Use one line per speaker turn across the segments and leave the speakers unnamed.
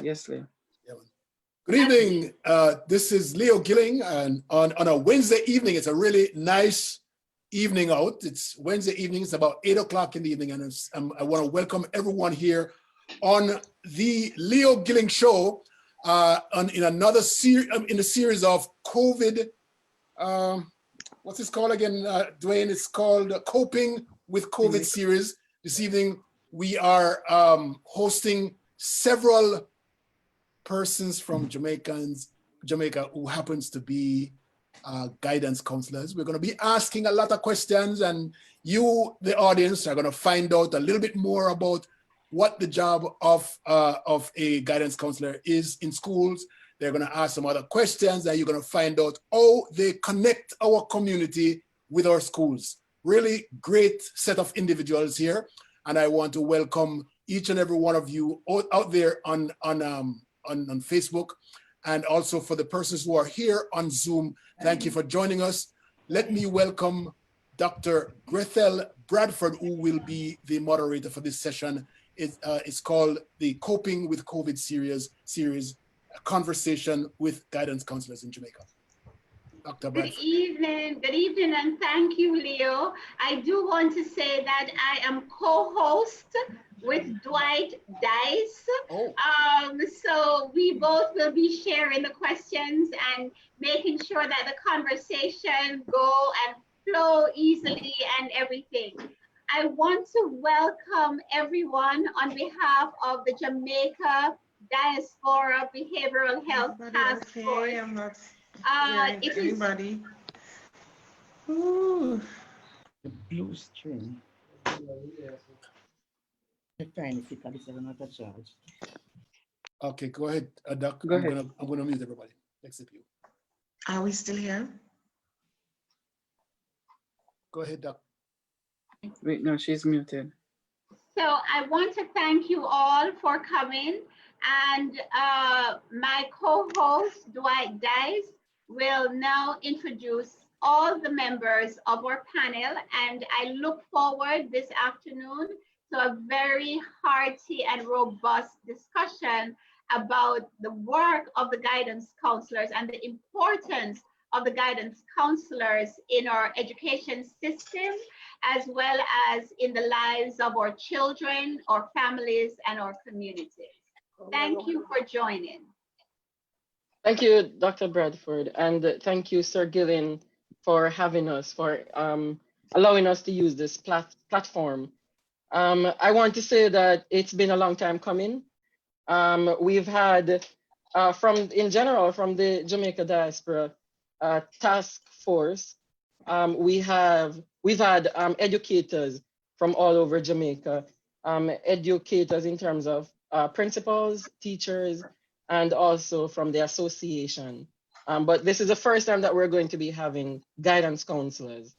Yes, Leo.
Yeah, good evening. This is Leo Gilling, and on a Wednesday evening, it's a really nice evening out. It's Wednesday evening. It's about 8 o'clock in the evening, and I want to welcome everyone here on the Leo Gilling Show. In another series, in the series of COVID. What's this called again, Dwayne? It's called Coping with COVID series. This evening, we are hosting several persons from Jamaica who happens to be guidance counselors. We're going to be asking a lot of questions, and you, the audience, are going to find out a little bit more about what the job of a guidance counselor is in schools. They're going to ask some other questions, and you're going to find out how they connect our community with our schools. Really great set of individuals here, and I want to welcome each and every one of you out there on Facebook, and also for the persons who are here on Zoom. Thank you for joining us. Let me welcome Dr. Grethel Bradford, who will be the moderator for this session. It's called the Coping with COVID series, a conversation with guidance counselors in Jamaica. Dr. Bradford.
Good evening, and thank you, Leo. I do want to say that I am co-host with Dwight Dice. So we both will be sharing the questions and making sure that the conversation go and flow easily and everything. I want to welcome everyone on behalf of the Jamaica Diaspora Behavioral Health Task Force.
I'm not hearing anybody. Ooh.
The blue string.
Okay, go ahead, Doc.
Go ahead.
I'm gonna mute everybody except you.
Are we still here?
Go ahead, Doc.
Wait, no, she's muted.
So I want to thank you all for coming, and my co-host Dwight Dice will now introduce all the members of our panel, and I look forward this afternoon to a very hearty and robust discussion about the work of the guidance counselors and the importance of the guidance counselors in our education system, as well as in the lives of our children, our families, and our communities. Thank you for joining.
Thank you, Dr. Bradford, and thank you, Sir Gillen, for having us, for allowing us to use this platform. I want to say that it's been a long time coming. We've had, in general, from the Jamaica Diaspora Task Force, we've had educators from all over Jamaica, educators in terms of principals, teachers, and also from the association. But this is the first time that we're going to be having guidance counselors.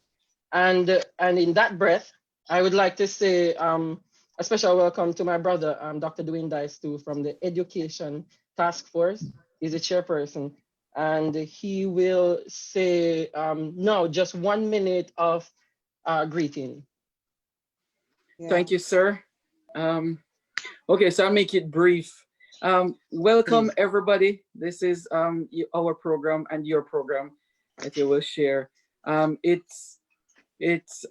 And in that breath, I would like to say a special welcome to my brother, Dr. Dwayne Dice, too, from the Education Task Force. He's the chairperson. And he will say now just 1 minute of greeting.
Yeah. Thank you, sir. Okay, so I'll make it brief. Welcome, everybody. This is our program and your program that you will share. It's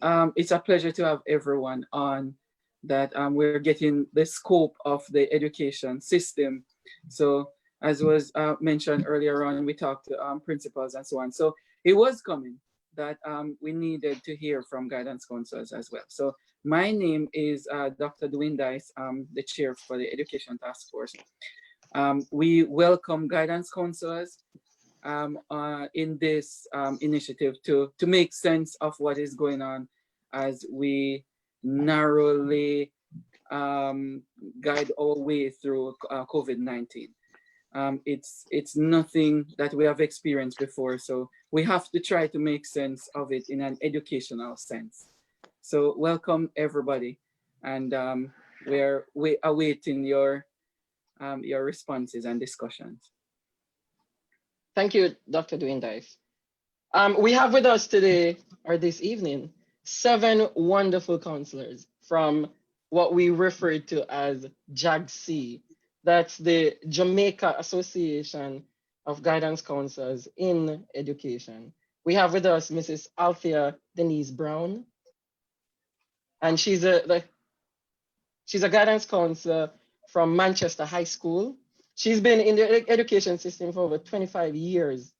a pleasure to have everyone on that. We're getting the scope of the education system. So as was mentioned earlier on, we talked to principals and so on. So it was coming that we needed to hear from guidance counselors as well. So my name is Dr. Dwayne Dice, the chair for the Education Task Force. We welcome guidance counselors in this initiative to make sense of what is going on as we narrowly guide our way through COVID-19. It's nothing that we have experienced before, so we have to try to make sense of it in an educational sense. So welcome everybody, and we're awaiting your responses and discussions.
Thank you, Dr. Dwayne Dice. We have with us today, or this evening, 7 wonderful counselors from what we refer to as JAGC, That's the Jamaica Association of Guidance Counselors in Education. We have with us Mrs. Althea Denise Brown, and she's a guidance counselor from Manchester High School. She's been in the education system for over 25 years,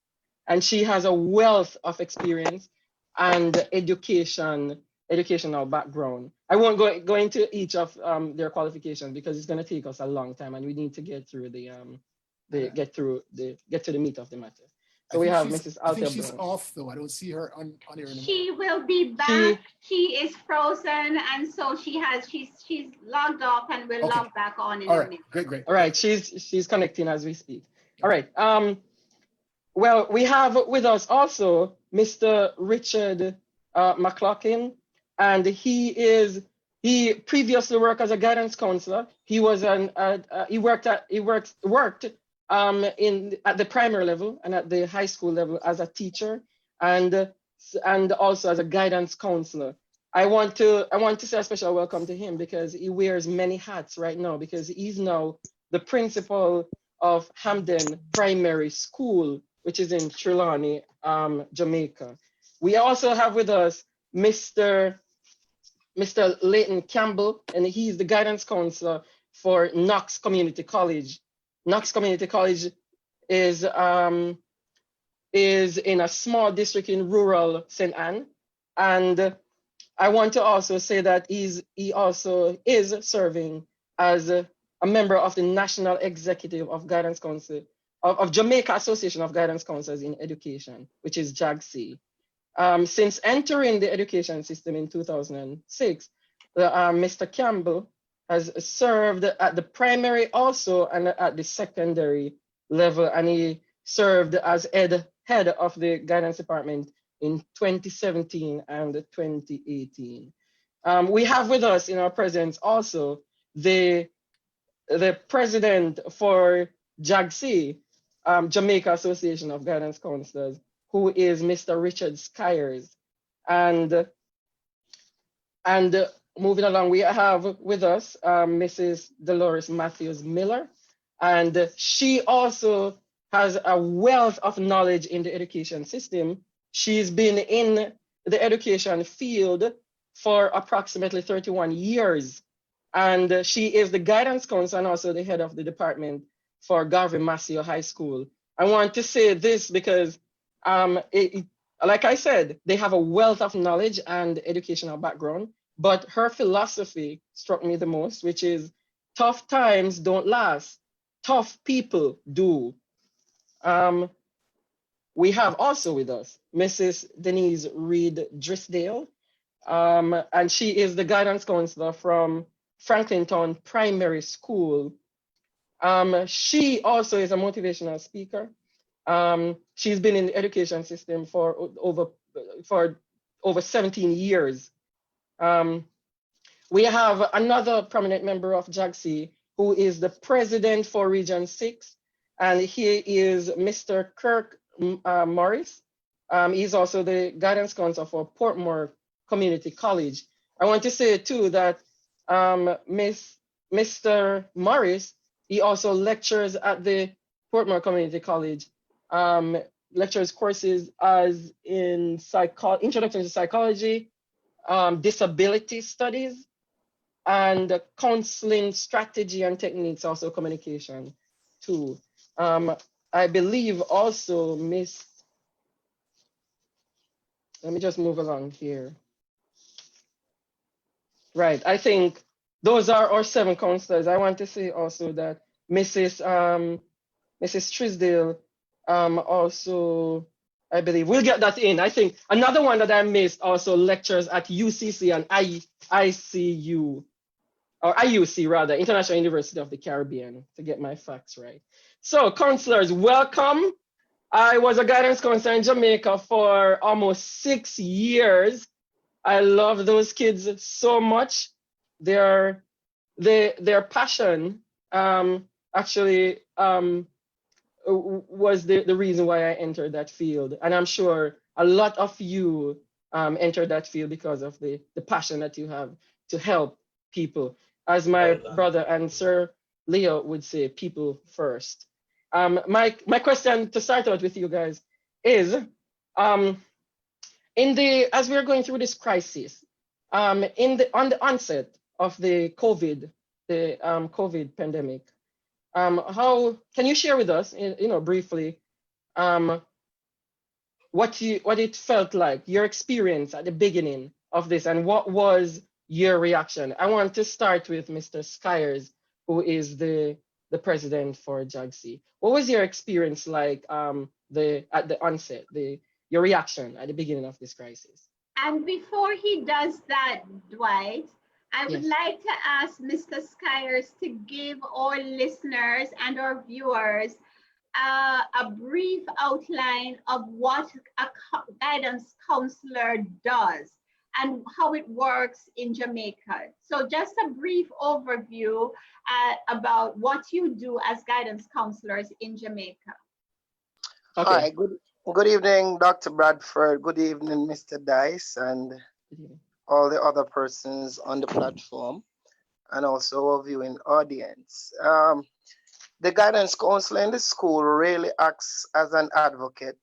and she has a wealth of experience and educational background. I won't go into each of their qualifications because it's going to take us a long time, and we need to get through get to the meat of the matter. So we have Mrs. Althea.
I think she's off though. I don't see her on here anymore.
She will be back. She is frozen, and so she's logged off and will log back on in a minute.
Great.
All right, she's connecting as we speak. All right. Well, we have with us also Mr. Richard McLaughlin, and he previously worked as a guidance counselor. He was he worked at the primary level and at the high school level as a teacher and also as a guidance counselor. I want to say a special welcome to him because he wears many hats right now because he's now the principal of Hamden Primary School, which is in Trelawney, Jamaica. We also have with us Mr. Leighton Campbell, and he's the guidance counselor for Knox Community College. Knox Community College is in a small district in rural St. Anne. And I want to also say that he also is serving as a member of the National Executive of Guidance Council of Jamaica Association of Guidance Counselors in Education, which is JAGC. Since entering the education system in 2006, Mr. Campbell has served at the primary also and at the secondary level, and he served as head of the guidance department in 2017 and 2018. We have with us in our presence also the president for JAGC, Jamaica Association of Guidance Counselors, who is Mr. Richard Skyers. And moving along, we have with us Mrs. Dolores Matthews Miller, and she also has a wealth of knowledge in the education system. She's been in the education field for approximately 31 years, and she is the guidance counselor and also the head of the department for Garvey Massey High School. I want to say this because, like I said, they have a wealth of knowledge and educational background, but her philosophy struck me the most, which is tough times don't last, tough people do. We have also with us Mrs. Denise Reed Drisdale, and she is the guidance counselor from Franklintown Primary School. She also is a motivational speaker. She's been in the education system for over 17 years. We have another prominent member of JAGC who is the president for Region 6, and he is Mr. Kirk Morris. He's also the guidance counselor for Portmore Community College. I want to say too that Mr. Morris, he also lectures at the Portmore Community College, lectures courses as in Introduction to Psychology, Disability Studies, and Counseling Strategy and Techniques, also communication too. I believe also let me just move along here. Right, I think those are our 7 counselors. I want to say also that Mrs. Trisdale also, I believe, we'll get that in. I think another one that I missed also lectures at UCC and ICU, or IUC rather, International University of the Caribbean, to get my facts right. So counselors, welcome. I was a guidance counselor in Jamaica for almost 6 years. I love those kids so much. Their passion actually was the reason why I entered that field. And I'm sure a lot of you entered that field because of the passion that you have to help people. As my brother and Sir Leo would say people first. My question to start out with you guys is, as we're going through this crisis, on the onset of the COVID pandemic, how can you share with us, briefly, what it felt like, your experience at the beginning of this, and what was your reaction? I want to start with Mr. Skyers, who is the president for JAGC. What was your experience like at the onset, your reaction at the beginning of this crisis?
And before he does that, Dwight, I would like to ask Mr. Skyers to give our listeners and our viewers a brief outline of what a guidance counselor does and how it works in Jamaica. So just a brief overview about what you do as guidance counselors in Jamaica.
Okay. Hi, good evening, Dr. Bradford. Good evening, Mr. Dice, and all the other persons on the platform, and also our viewing audience. The guidance counselor in the school really acts as an advocate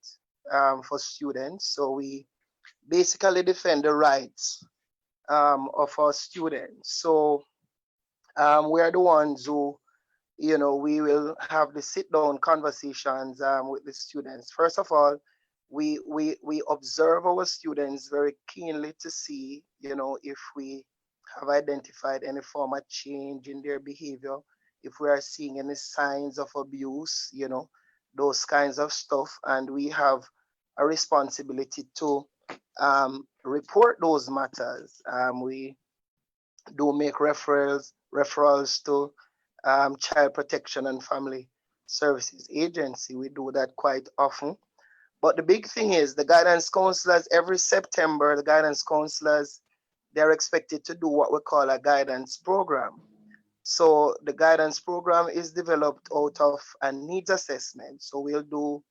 for students. So we basically defend the rights of our students. So we are the ones who, we will have the sit-down conversations with the students. First of all, we observe our students very keenly to see, if we have identified any form of change in their behavior, if we are seeing any signs of abuse, those kinds of stuff. And we have a responsibility to report those matters. We do make referrals to Child Protection and Family Services Agency. We do that quite often. But the big thing is the guidance counselors, every September, the guidance counselors, they're expected to do what we call a guidance program. So the guidance program is developed out of a needs assessment. So we'll do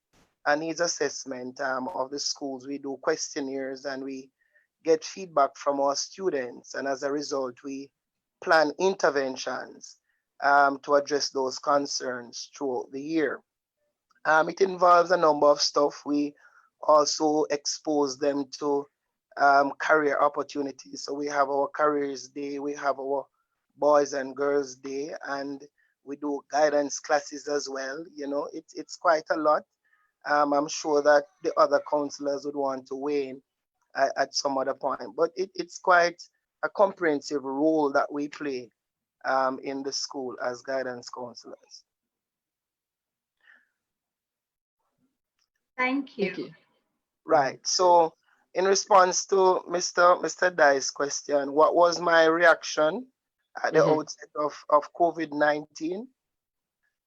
a needs assessment of the schools. We do questionnaires and we get feedback from our students. And as a result, we plan interventions to address those concerns throughout the year. It involves a number of stuff. We also expose them to career opportunities. So we have our careers day, we have our Boys and Girls Day, and we do guidance classes as well. It's quite a lot. I'm sure that the other counselors would want to weigh in at some other point, but it's quite a comprehensive role that we play in the school as guidance counselors.
Thank you.
Right. So in response to Mr. Dai's question, what was my reaction at the outset of COVID-19?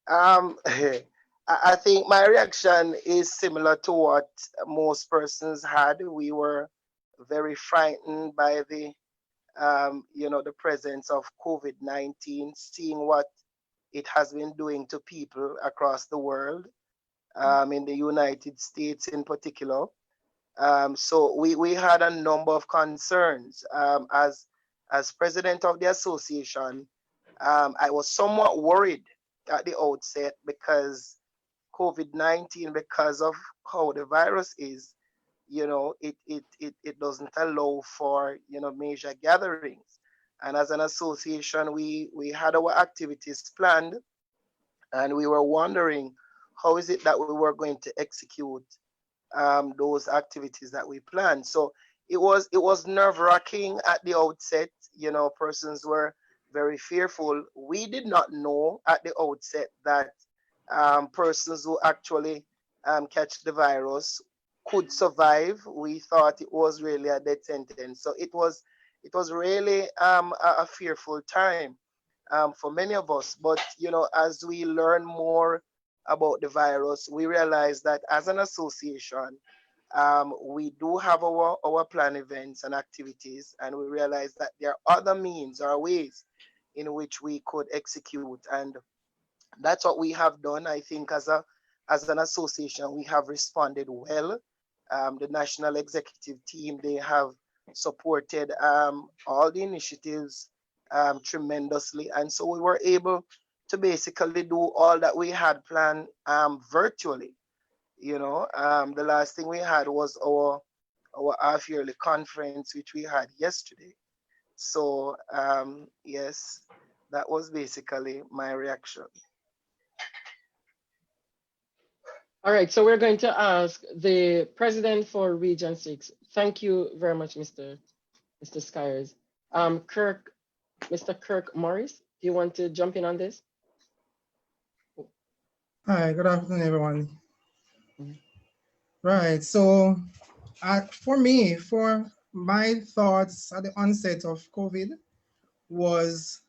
I think my reaction is similar to what most persons had. We were very frightened by the presence of COVID-19, seeing what it has been doing to people across the world, in the United States in particular. So we had a number of concerns. As president of the association, I was somewhat worried at the outset because COVID-19, because of how the virus is, it doesn't allow for, major gatherings. And as an association, we had our activities planned, and we were wondering how is it that we were going to execute those activities that we planned. So it was nerve-wracking at the outset. Persons were very fearful. We did not know at the outset that persons who actually catch the virus could survive. We thought it was really a death sentence. So it was really a fearful time for many of us. But as we learn more about the virus, we realize that as an association, we do have our planned events and activities, and we realize that there are other means or ways in which we could execute, and that's what we have done. I think as an association, we have responded well. The national executive team, they have supported all the initiatives tremendously, and so we were able to basically do all that we had planned virtually. The last thing we had was our half-yearly conference, which we had yesterday. So yes, that was basically my reaction.
All right, so we're going to ask the president for Region 6. Thank you very much, Mr. Skyers. Mr. Kirk Morris, do you want to jump in on this?
Hi, good afternoon, everyone. Right, so for my thoughts at the onset of COVID was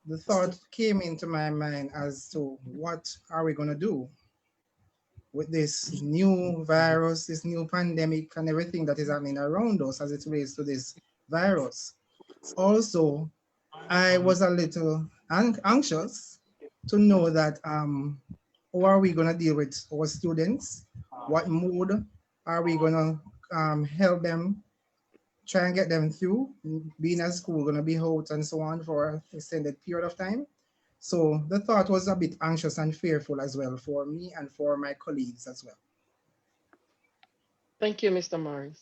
the thought came into my mind as to what are we going to do with this new virus, this new pandemic, and everything that is happening around us as it relates to this virus. Also, I was a little anxious to know that how are we going to deal with our students? What mode are we going to help them, try and get them through being at school, going to be out and so on for an extended period of time? So the thought was a bit anxious and fearful as well for me and for my colleagues as well.
Thank you, Mr. Morris.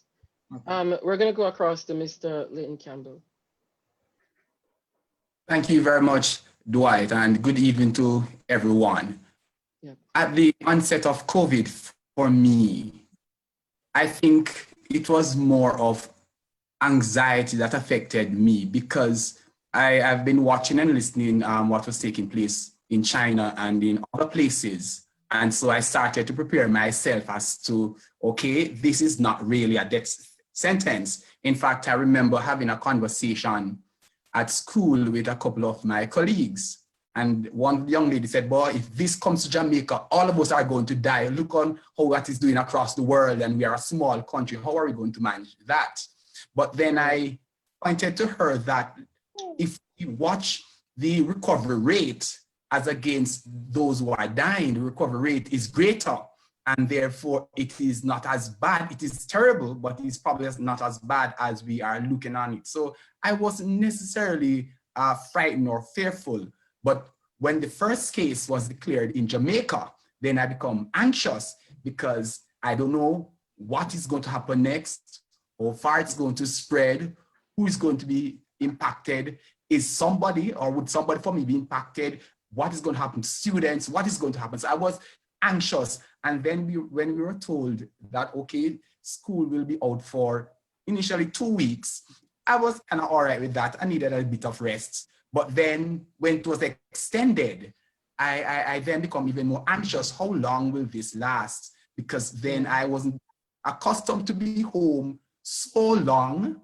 Okay. We're going to go across to Mr. Leighton Campbell.
Thank you very much, Dwight, and good evening to everyone.
Yep.
At the onset of COVID, for me, I think it was more of anxiety that affected me because I've been watching and listening what was taking place in China and in other places. And so I started to prepare myself as to, okay, this is not really a death sentence. In fact, I remember having a conversation at school with a couple of my colleagues. And one young lady said, boy, if this comes to Jamaica, all of us are going to die. Look on how that is doing across the world, and we are a small country. How are we going to manage that? But then I pointed to her that if you watch the recovery rate as against those who are dying, the recovery rate is greater. And therefore, it is not as bad. It is terrible, but it's probably not as bad as we are looking on it. So I wasn't necessarily frightened or fearful. But when the first case was declared in Jamaica, then I become anxious because I don't know what is going to happen next, how far it's going to spread, who is going to be impacted. Is somebody or would somebody for me be impacted? What is going to happen to students? What is going to happen? So I was anxious. And then when we were told that, okay, school will be out for initially 2 weeks, I was kind of all right with that. I needed a bit of rest. But then when it was extended, I then become even more anxious. How long will this last? Because then I wasn't accustomed to be home so long,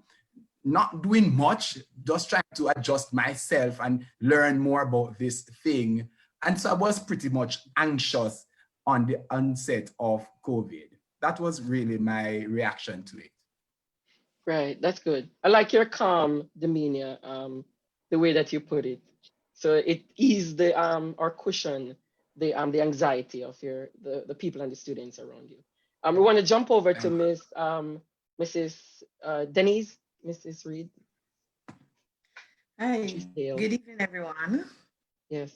not doing much, just trying to adjust myself and learn more about this thing. And so I was pretty much anxious on the onset of COVID. That was really my reaction to it.
Right, that's good. I like your calm demeanor, the way that you put it. So it eased the or cushioned the anxiety of the people and the students around you. We want to jump over to Mrs. Denise, Mrs. Reed.
Hi, good evening, everyone.
Yes.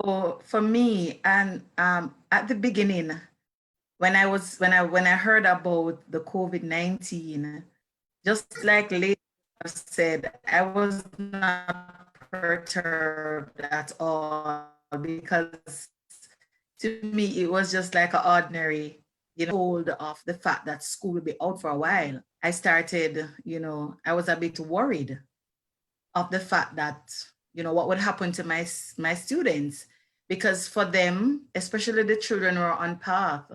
So for me, and at the beginning, when I heard about the COVID-19, just like Leo said, I was not perturbed at all because to me it was just like an ordinary, hold of the fact that school will be out for a while. I started, I was a bit worried of the fact that, what would happen to my students, because for them, especially the children who are on path,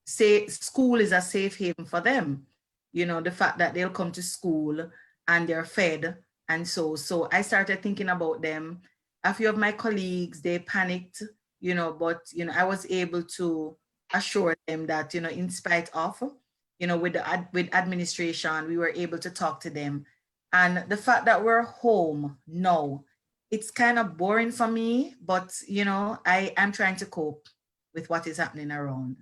school is a safe haven for them. The fact that they'll come to school and they're fed. And so I started thinking about them. A few of my colleagues, they panicked, but, I was able to assure them that, in spite of, with administration, we were able to talk to them. And the fact that we're home now, it's kind of boring for me, but, I'm trying to cope with what is happening around.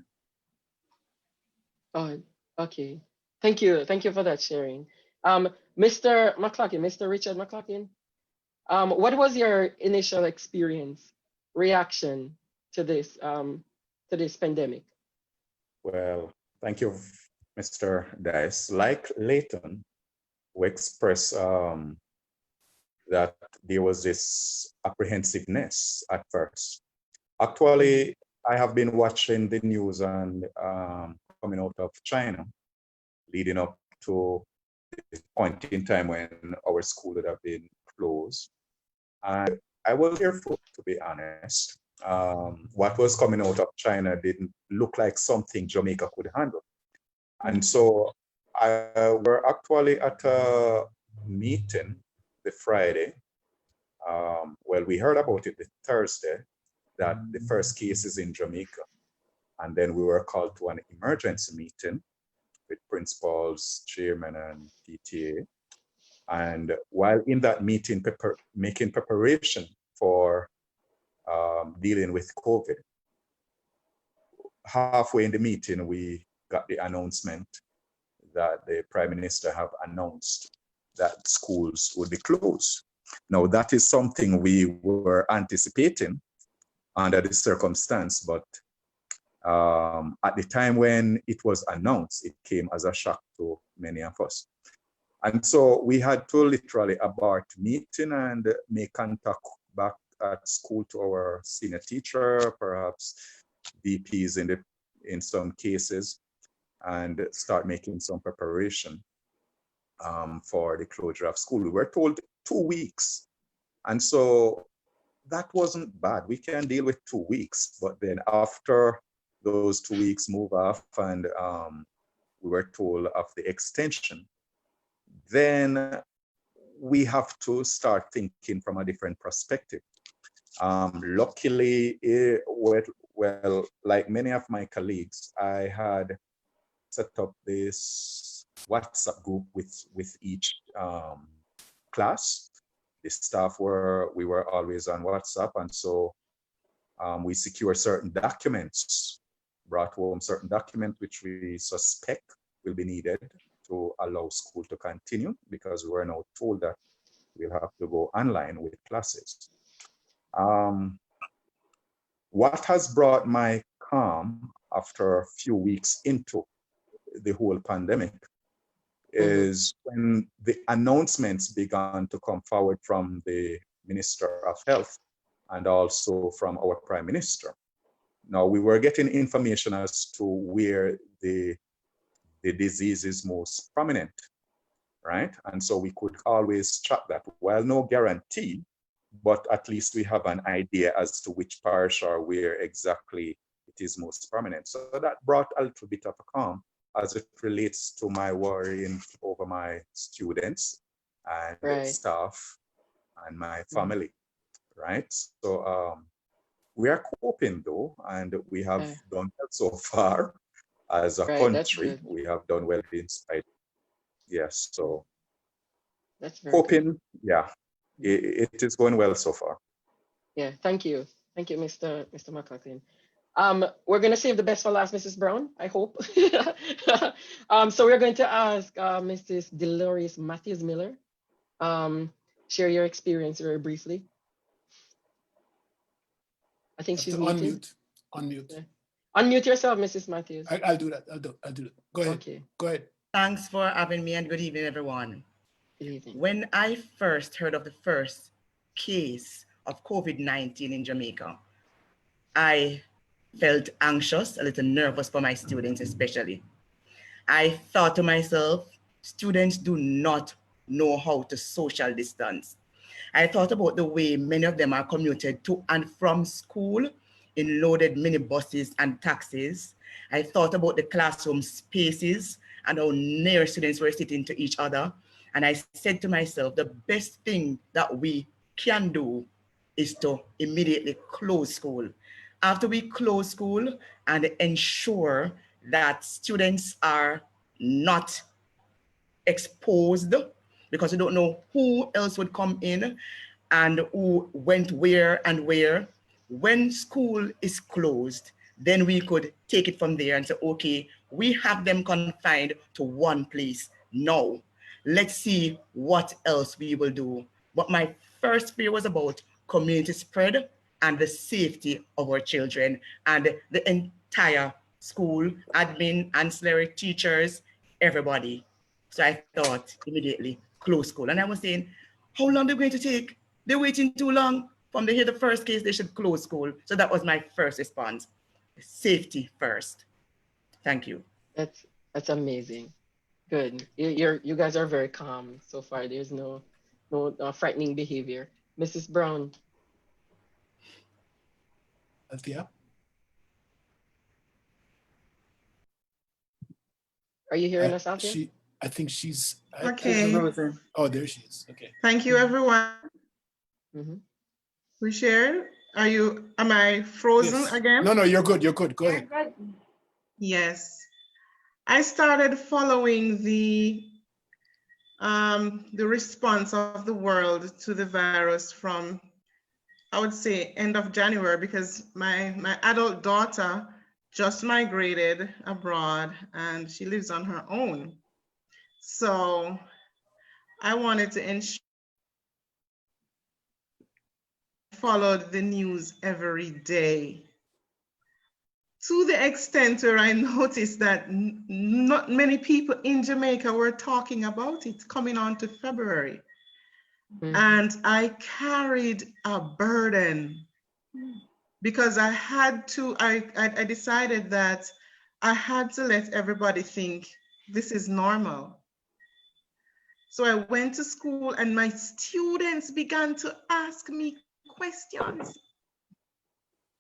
Oh, okay. Thank you. Thank you for that sharing. Mr. McCloughan, Mr. Richard McCloughan, what was your initial experience reaction to this pandemic?
Well, thank you, Mr. Dice. Like Leighton, who expressed that there was this apprehensiveness at first. Actually, I have been watching the news and coming out of China, leading up to this point in time when our school would have been closed. And I was fearful, to be honest. What was coming out of China didn't look like something Jamaica could handle. And so we're actually at a meeting the Friday. Well, we heard about it the Thursday, that the first case is in Jamaica. And then we were called to an emergency meeting with principals, chairman, and PTA. And while in that meeting, making preparation for dealing with COVID, halfway in the meeting, we got the announcement that the Prime Minister have announced that schools would be closed. Now, that is something we were anticipating under the circumstance, but at the time when it was announced, it came as a shock to many of us. And so we had to literally abort meeting and make contact back at school to our senior teacher, perhaps VPs in some cases, and start making some preparation for the closure of school. We were told 2 weeks. And so that wasn't bad. We can deal with 2 weeks, but then after those 2 weeks move off and we were told of the extension, then we have to start thinking from a different perspective. Luckily, well, like many of my colleagues, I had set up this WhatsApp group with each class. The staff we were always on WhatsApp, and so we secure certain documents, brought home certain documents which we suspect will be needed to allow school to continue, because we were now told that we'll have to go online with classes. What has brought my calm after a few weeks into the whole pandemic is when the announcements began to come forward from the Minister of Health and also from our Prime Minister. Now, we were getting information as to where the disease is most prominent, right? And so we could always track that. Well, no guarantee, but at least we have an idea as to which parish or where exactly it is most prominent. So that brought a little bit of a calm as it relates to my worrying over my students and staff and my family, right? So we are coping though, and we have done well so far as a country. We have done well in spite. Yes, so
that's
coping, yeah, it is going well so far.
Yeah, thank you. Thank you, Mr. McLaughlin. We're going to save the best for last, Mrs. Brown, I hope. So we're going to ask Mrs. Dolores Matthews Miller, share your experience very briefly. I think she's muted.
Unmute.
Yeah. Unmute yourself, Mrs. Matthews.
I'll do that. I'll do it. Go ahead.
Okay.
Go ahead.
Thanks for having me, and good evening, everyone.
Good evening.
When I first heard of the first case of COVID-19 in Jamaica, I felt anxious, a little nervous for my students especially. I thought to myself, students do not know how to social distance. I thought about the way many of them are commuted to and from school in loaded minibuses and taxis. I thought about the classroom spaces and how near students were sitting to each other. And I said to myself, the best thing that we can do is to immediately close school. After we close school and ensure that students are not exposed, because we don't know who else would come in and who went where and where. When school is closed, then we could take it from there and say, okay, we have them confined to one place. Now, let's see what else we will do. But my first fear was about community spread and the safety of our children and the entire school, admin, ancillary teachers, everybody. So I thought immediately, close school. And I was saying, how long are they going to take? They're waiting too long. From they hear the first case, they should close school. So that was my first response. Safety first. Thank you.
That's amazing. Good. You guys are very calm so far. There's no frightening behavior. Mrs. Brown.
Althea?
Are you hearing us, Althea?
I think she's
okay.
Oh, there she is. Okay.
Thank you, everyone.
Mm-hmm.
We shared. Am I frozen again?
No, you're good. You're good. Go ahead.
Yes. I started following the response of the world to the virus from, I would say, end of January, because my adult daughter just migrated abroad and she lives on her own. So I wanted to ensure I followed the news every day, to the extent where I noticed that not many people in Jamaica were talking about it coming on to February. Mm-hmm. And I carried a burden because I had to, I decided that I had to let everybody think this is normal. So I went to school and my students began to ask me questions.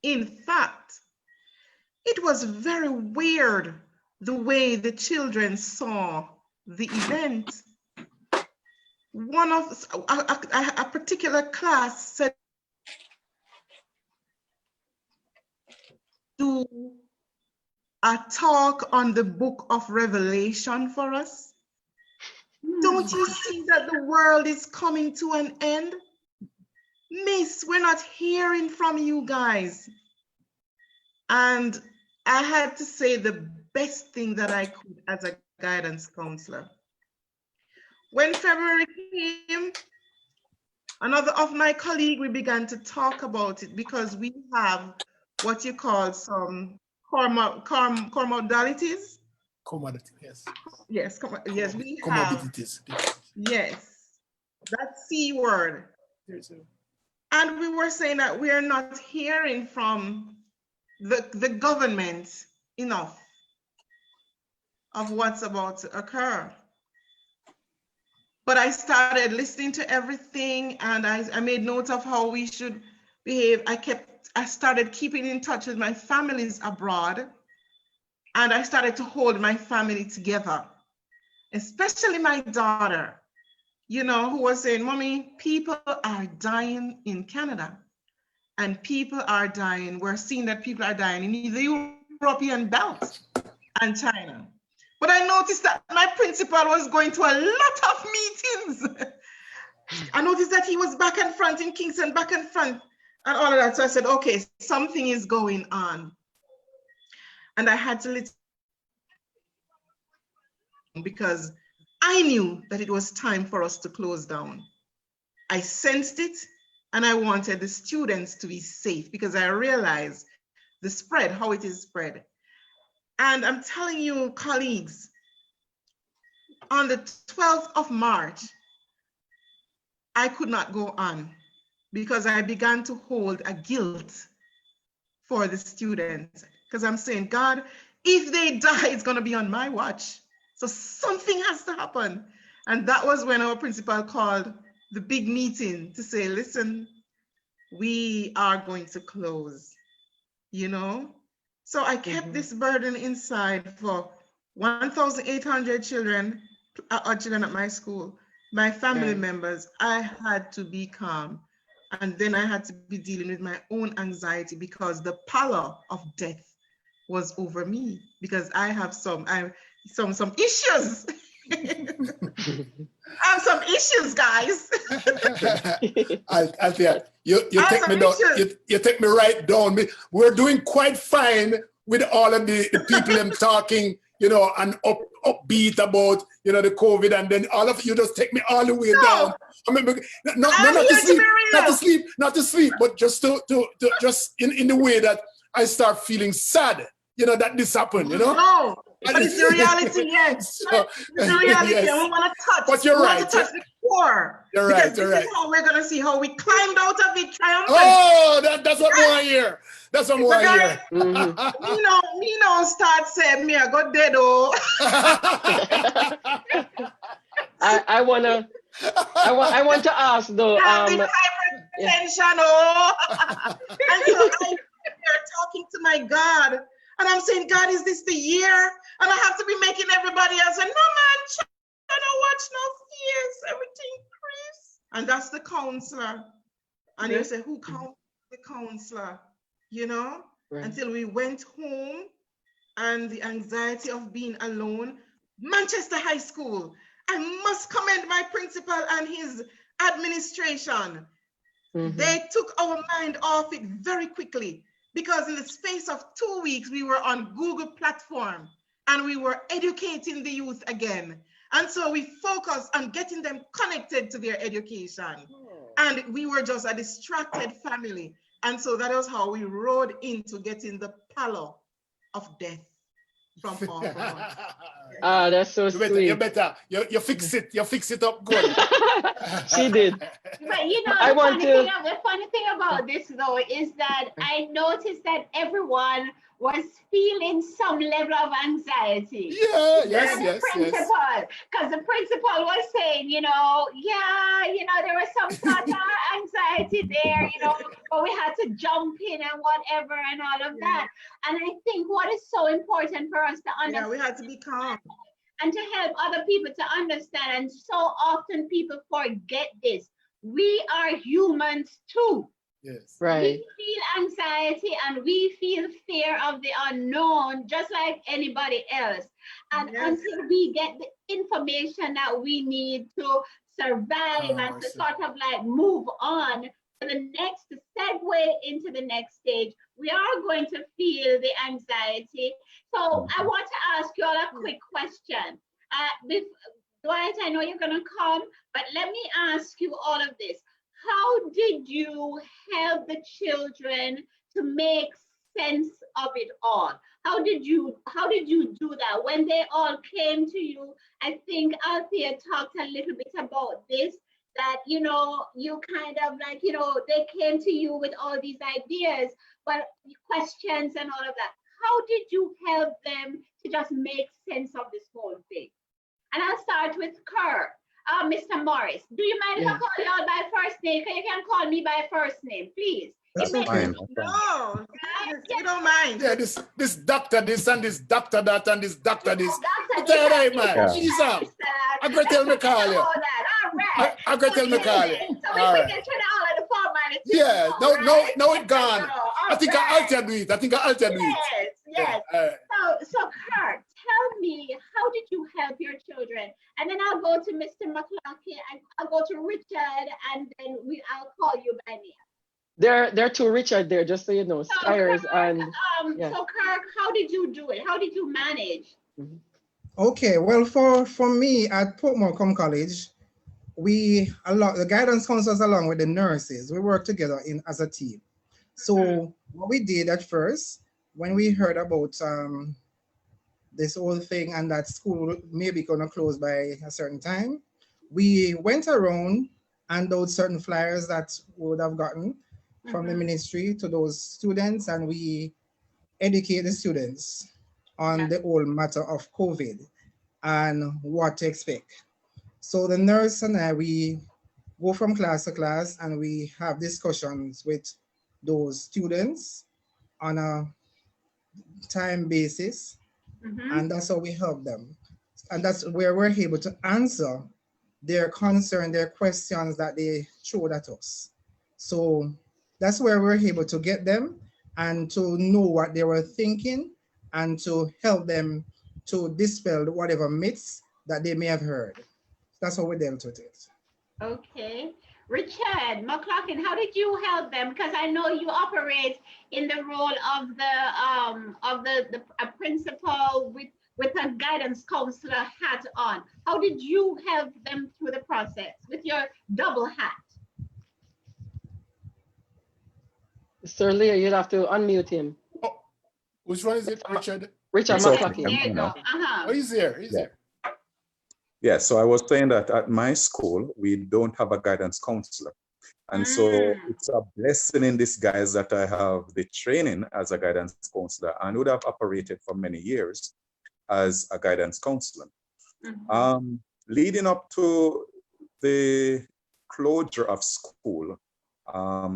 In fact, it was very weird the way the children saw the event. One of a particular class said, do a talk on the book of Revelation for us. Don't you see that the world is coming to an end? Miss, we're not hearing from you guys. And I had to say the best thing that I could as a guidance counselor. When February came, another of my colleagues, we began to talk about it because we have what you call some comorbidities.
Commodity, yes.
Yes, yes, we
comorbidities.
Yes, that C word. And we were saying that we are not hearing from the government enough of what's about to occur. But I started listening to everything and I made note of how we should behave. I started keeping in touch with my families abroad, and I started to hold my family together, especially my daughter, you know, who was saying, Mommy, people are dying in Canada and people are dying. We're seeing that people are dying in the European belt and China. But I noticed that my principal was going to a lot of meetings. I noticed that he was back and front in Kingston, back and front and all of that. So I said, okay, something is going on. And I had to listen because I knew that it was time for us to close down. I sensed it and I wanted the students to be safe because I realized the spread, how it is spread. And I'm telling you, colleagues, on the 12th of March, I could not go on because I began to hold a guilt for the students. Because I'm saying, God, if they die, it's going to be on my watch. So something has to happen. And that was when our principal called the big meeting to say, listen, we are going to close, you know? So I kept this burden inside for 1,800 children at my school, my family members. I had to be calm. And then I had to be dealing with my own anxiety because the pallor of death was over me because I have some issues. I have some issues, guys.
Althea, you take me down. You take me right down. We're doing quite fine with all of the people them talking, you know, and upbeat about, you know, the COVID, and then all of you just take me all the way down. I mean, not to sleep, but just to just in the way that I start feeling sad, you know, that this happened, you know?
No, but it's the reality, yes.
So,
it's the reality,
yes.
and we want to touch.
But you're right.
We want to touch the core.
You're right.
Because this is how we're going to see how we climbed out of it triumphant.
Oh, that's what more I hear. That's what more I hear.
Me know start saying me I got dead oh.
I want to ask though.
Hypertension, oh. And so I'm talking to my God, and I'm saying, God, is this the year? And I have to be making everybody else say, no man, I don't watch no fears, everything Chris. And that's the counselor. And you say, who counts the counselor? You know, until we went home, and the anxiety of being alone. Manchester High School, I must commend my principal and his administration. They took our mind off it very quickly, because in the space of 2 weeks, we were on Google platform and we were educating the youth again. And so we focused on getting them connected to their education. And we were just a distracted family. And so that was how we rode into getting the pallor of death from all of us.
Ah, that's so sweet.
You fix it. You fix it up good.
She did.
But you know, the funny thing about this though is that I noticed that everyone was feeling some level of anxiety.
Yes.
Because the principal was saying, there was some sort of anxiety there, but we had to jump in and whatever and all of that. And I think what is so important for us to understand.
We had to be calm.
And to help other people to understand. And so often people forget this. We are humans too.
Yes.
Right.
We feel anxiety and we feel fear of the unknown, just like anybody else. And until we get the information that we need to survive and to sort of like move on to the next, to segue into the next stage, we are going to feel the anxiety. So I want to ask you all a quick question. Dwight, I know you're going to come, but let me ask you all of this. How did you help the children to make sense of it all? How did you do that when they all came to you? I think Althea talked a little bit about this, that you kind of like, they came to you with all these ideas, but questions and all of that. How did you help them to just make sense of this whole thing? And I'll start with Kerr. Mr. Morris, do you mind if I call you out by first name? You can call me by first name, please.
That's fine.
No, you don't mind.
Yeah, this doctor this and this doctor that and this doctor this. Tell right, man. Jesus. I'm going to tell me call you. I'm going to tell me call you.
So we can turn all of the formalities.
Yeah, no, it's gone. I think I altered it.
Yes. So Kurt, tell me, how did you help your children? And then I'll go to Mr. McClarkin, and I'll go to Richard, and then I'll call you by name.
There are two Richard there, just so you know, Skyers and.
So Kirk, how did you do it? How did you manage?
Okay, well, for me at Portmore College, the guidance counselors along with the nurses, we work together as a team. So what we did at first, when we heard about this whole thing and that school may be gonna close by a certain time, we went around and those certain flyers that we would have gotten from the ministry to those students, and we educate the students on the whole matter of COVID and what to expect. So the nurse and I, we go from class to class and we have discussions with those students on a time basis, and that's how we help them. And that's where we're able to answer their concern, their questions that they throw at us. So that's where we're able to get them and to know what they were thinking and to help them to dispel whatever myths that they may have heard. That's how we dealt with it.
Okay. Richard McClarkin, how did you help them? Because I know you operate in the role of a principal with with a guidance counselor hat on? How did you help them through the process with your double hat?
Sir Leo, you'll have to unmute him.
Oh, which one is it, Richard?
Richard
It's okay.
McClucky.
There you go.
Oh, he's here. He's here.
Yeah, so I was saying that at my school, we don't have a guidance counselor. And so it's a blessing in disguise that I have the training as a guidance counselor and would have operated for many years as a guidance counselor. Leading up to the closure of school,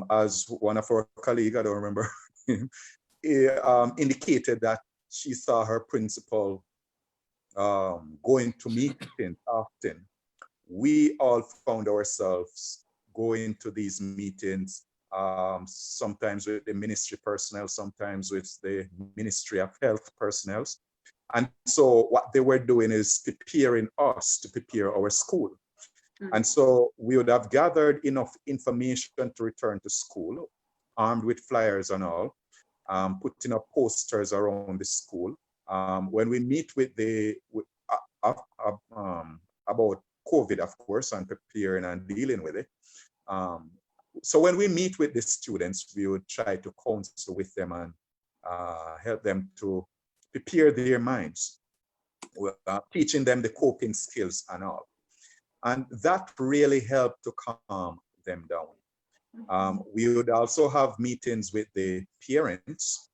as one of our colleagues, I don't remember, indicated that she saw her principal going to meetings often. We all found ourselves going to these meetings, sometimes with the ministry personnel, sometimes with the Ministry of Health personnel. And so what they were doing is preparing us to prepare our school. And so we would have gathered enough information to return to school, armed with flyers and all, putting up posters around the school. When we meet with about COVID, of course, and preparing and dealing with it. So when we meet with the students, we would try to counsel with them and help them to prepare their minds, teaching them the coping skills and all. And that really helped to calm them down. We would also have meetings with the parents.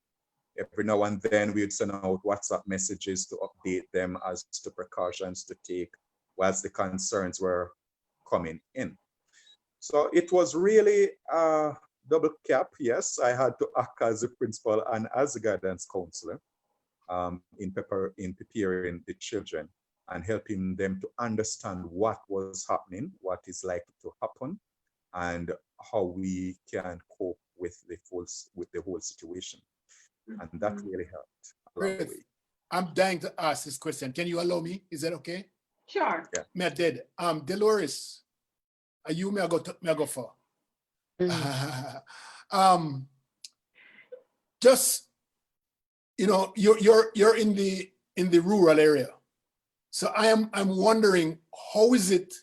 Every now and then we would send out WhatsApp messages to update them as to precautions to take whilst the concerns were coming in. So it was really a double cap. Yes, I had to act as a principal and as a guidance counselor in preparing the children and helping them to understand what was happening, what is likely to happen, and how we can cope with the whole situation. And that really helped along the way.
I'm dying to ask this question. Can you allow me? Is that okay?
Sure.
Yeah. Me I did. Dolores, are you me I go for? Just, you know, you're in the rural area. So I'm wondering, how is it,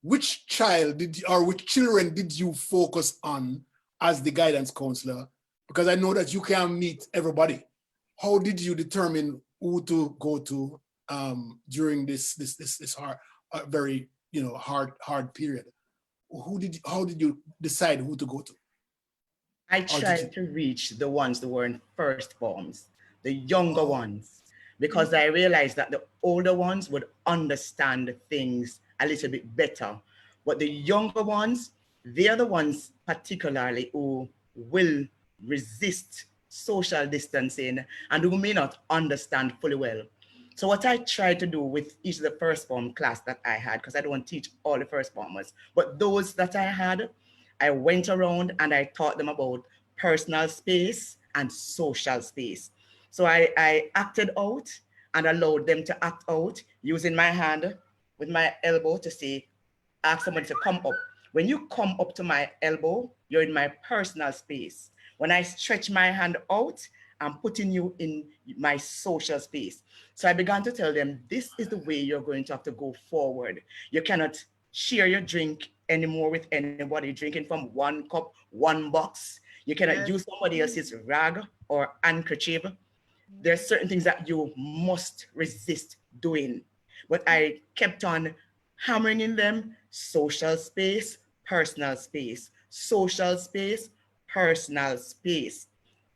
which child which children did you focus on as the guidance counselor? Because I know that you can't meet everybody. How did you determine who to go to during this hard, very hard period? How did you decide who to go to?
I tried to reach the ones that were in first forms, the younger ones, because I realized that the older ones would understand things a little bit better. But the younger ones, they're the ones particularly who will resist social distancing and who may not understand fully well. So what I tried to do with each of the first form class that I had, because I don't teach all the first formers, but those that I had, I went around and I taught them about personal space and social space. So I acted out and allowed them to act out using my hand with my elbow to say, ask someone to come up. When you come up to my elbow, you're in my personal space. When I stretch my hand out, I'm putting you in my social space. So I began to tell them, this is the way you're going to have to go forward. You cannot share your drink anymore with anybody, drinking from one cup, one box. You cannot use somebody else's rag or handkerchief. There are certain things that you must resist doing. But I kept on hammering in them: social space, personal space, social space, personal space.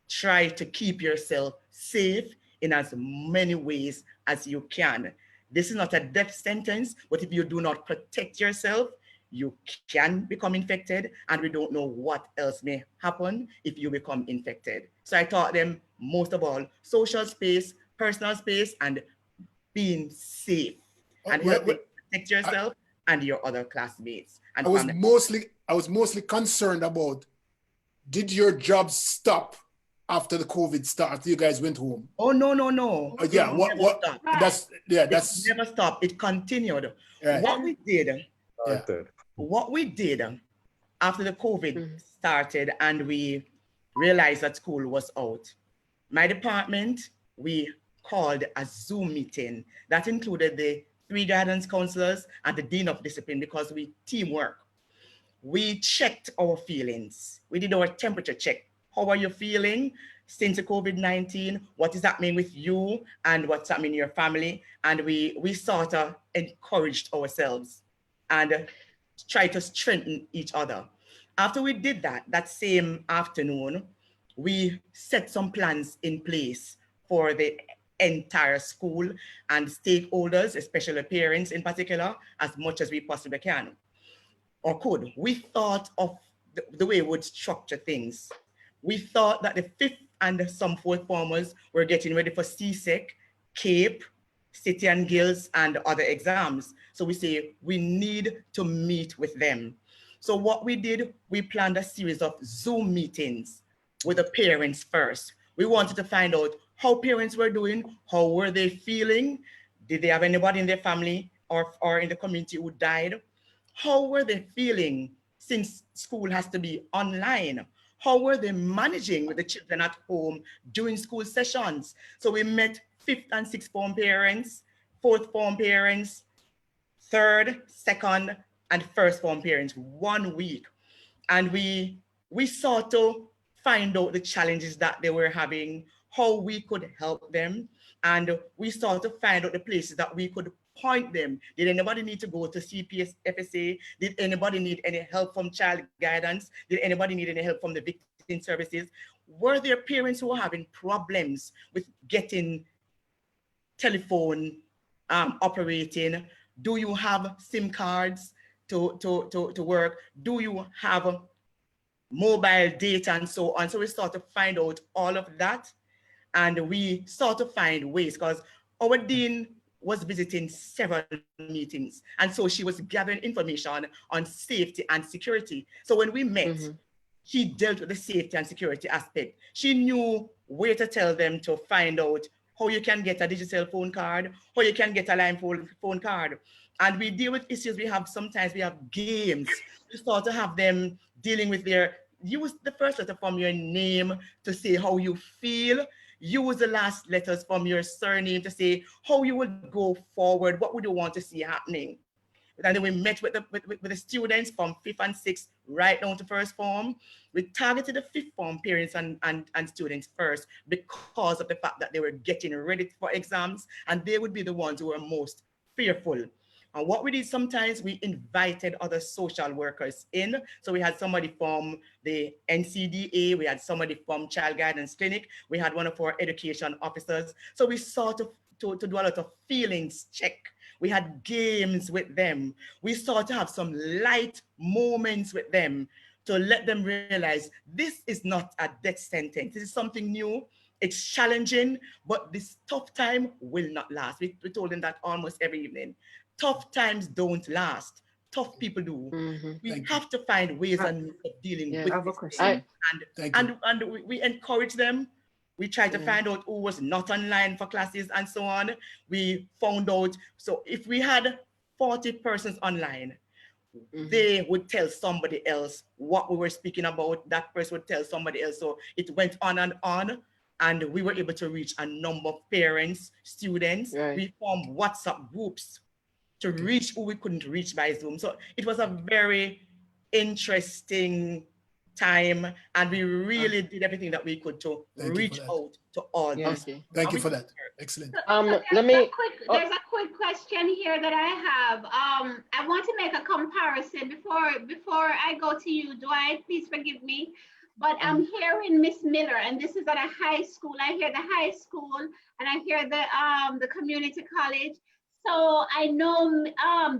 Try to keep yourself safe in as many ways as you can. This is not a death sentence, but if you do not protect yourself, you can become infected, and we don't know what else may happen if you become infected. So I taught them, most of all, social space, personal space, and being safe, and helping protect yourself and your other classmates. And
I was mostly concerned about, did your job stop after the COVID started? You guys went home.
Oh, no.
Yeah, that's
it never stopped. It continued. Right. What we did after the COVID started and we realized that school was out, my department, we called a Zoom meeting that included the 3 guidance counselors and the Dean of Discipline, because we teamwork. We checked our feelings. We did our temperature check. How are you feeling since the COVID-19? What is happening with you and what's happening in your family? And we sort of encouraged ourselves and tried to strengthen each other. After we did that, that same afternoon, we set some plans in place for the entire school and stakeholders, especially parents in particular, as much as we possibly can or could. We thought of the way we would structure things. We thought that the 5th and some 4th formers were getting ready for CSEC, CAPE, City and Guilds, and other exams. So we say we need to meet with them. So what we did, we planned a series of Zoom meetings with the parents first. We wanted to find out how parents were doing, how were they feeling, did they have anybody in their family or in the community who died? How were they feeling since school has to be online? How were they managing with the children at home during school sessions? So we met 5th and 6th form parents, 4th form parents, 3rd, 2nd, and 1st form parents 1 week. And we sought to find out the challenges that they were having, how we could help them. And we sought to find out the places that we could point them. Did anybody need to go to CPS FSA? Did anybody need any help from child guidance? Did anybody need any help from the victim services? Were there parents who were having problems with getting telephone operating? Do you have SIM cards to work? Do you have mobile data and so on? So we start to find out all of that, and we start to find ways, because our dean was visiting several meetings, and so she was gathering information on safety and security. So when we met, she dealt with the safety and security aspect. She knew where to tell them to find out how you can get a digital phone card, how you can get a line phone card. And we deal with issues. Sometimes we have games. We start to have them dealing with use the first letter from your name to say how you feel. Use the last letters from your surname to say how you would go forward. What would you want to see happening? And then we met with the students from 5th and 6th right down to 1st form. We targeted the 5th form parents and students first because of the fact that they were getting ready for exams, and they would be the ones who were most fearful. And what we did sometimes, we invited other social workers in. So we had somebody from the NCDA, we had somebody from Child Guidance Clinic, we had one of our education officers. So we sought to do a lot of feelings check. We had games with them. We sought to have some light moments with them to let them realize this is not a death sentence. This is something new. It's challenging, but this tough time will not last. We told them that almost every evening. Tough times don't last. Tough people do. We have to find ways and means of dealing with this. And we encourage them. We try to find out who was not online for classes and so on. We found out, so if we had 40 persons online, they would tell somebody else what we were speaking about. That person would tell somebody else. So it went on, and we were able to reach a number of parents, students. Right. We formed WhatsApp groups to reach who we couldn't reach by Zoom. So it was a very interesting time, and we really did everything that we could to reach out to all.
Yes. Thank you for that. Excellent.
There's a quick question here that I have. I want to make a comparison before I go to you, Dwight. Please forgive me, but I'm hearing Miss Miller, and this is at a high school. I hear the high school, and I hear the community college. So I know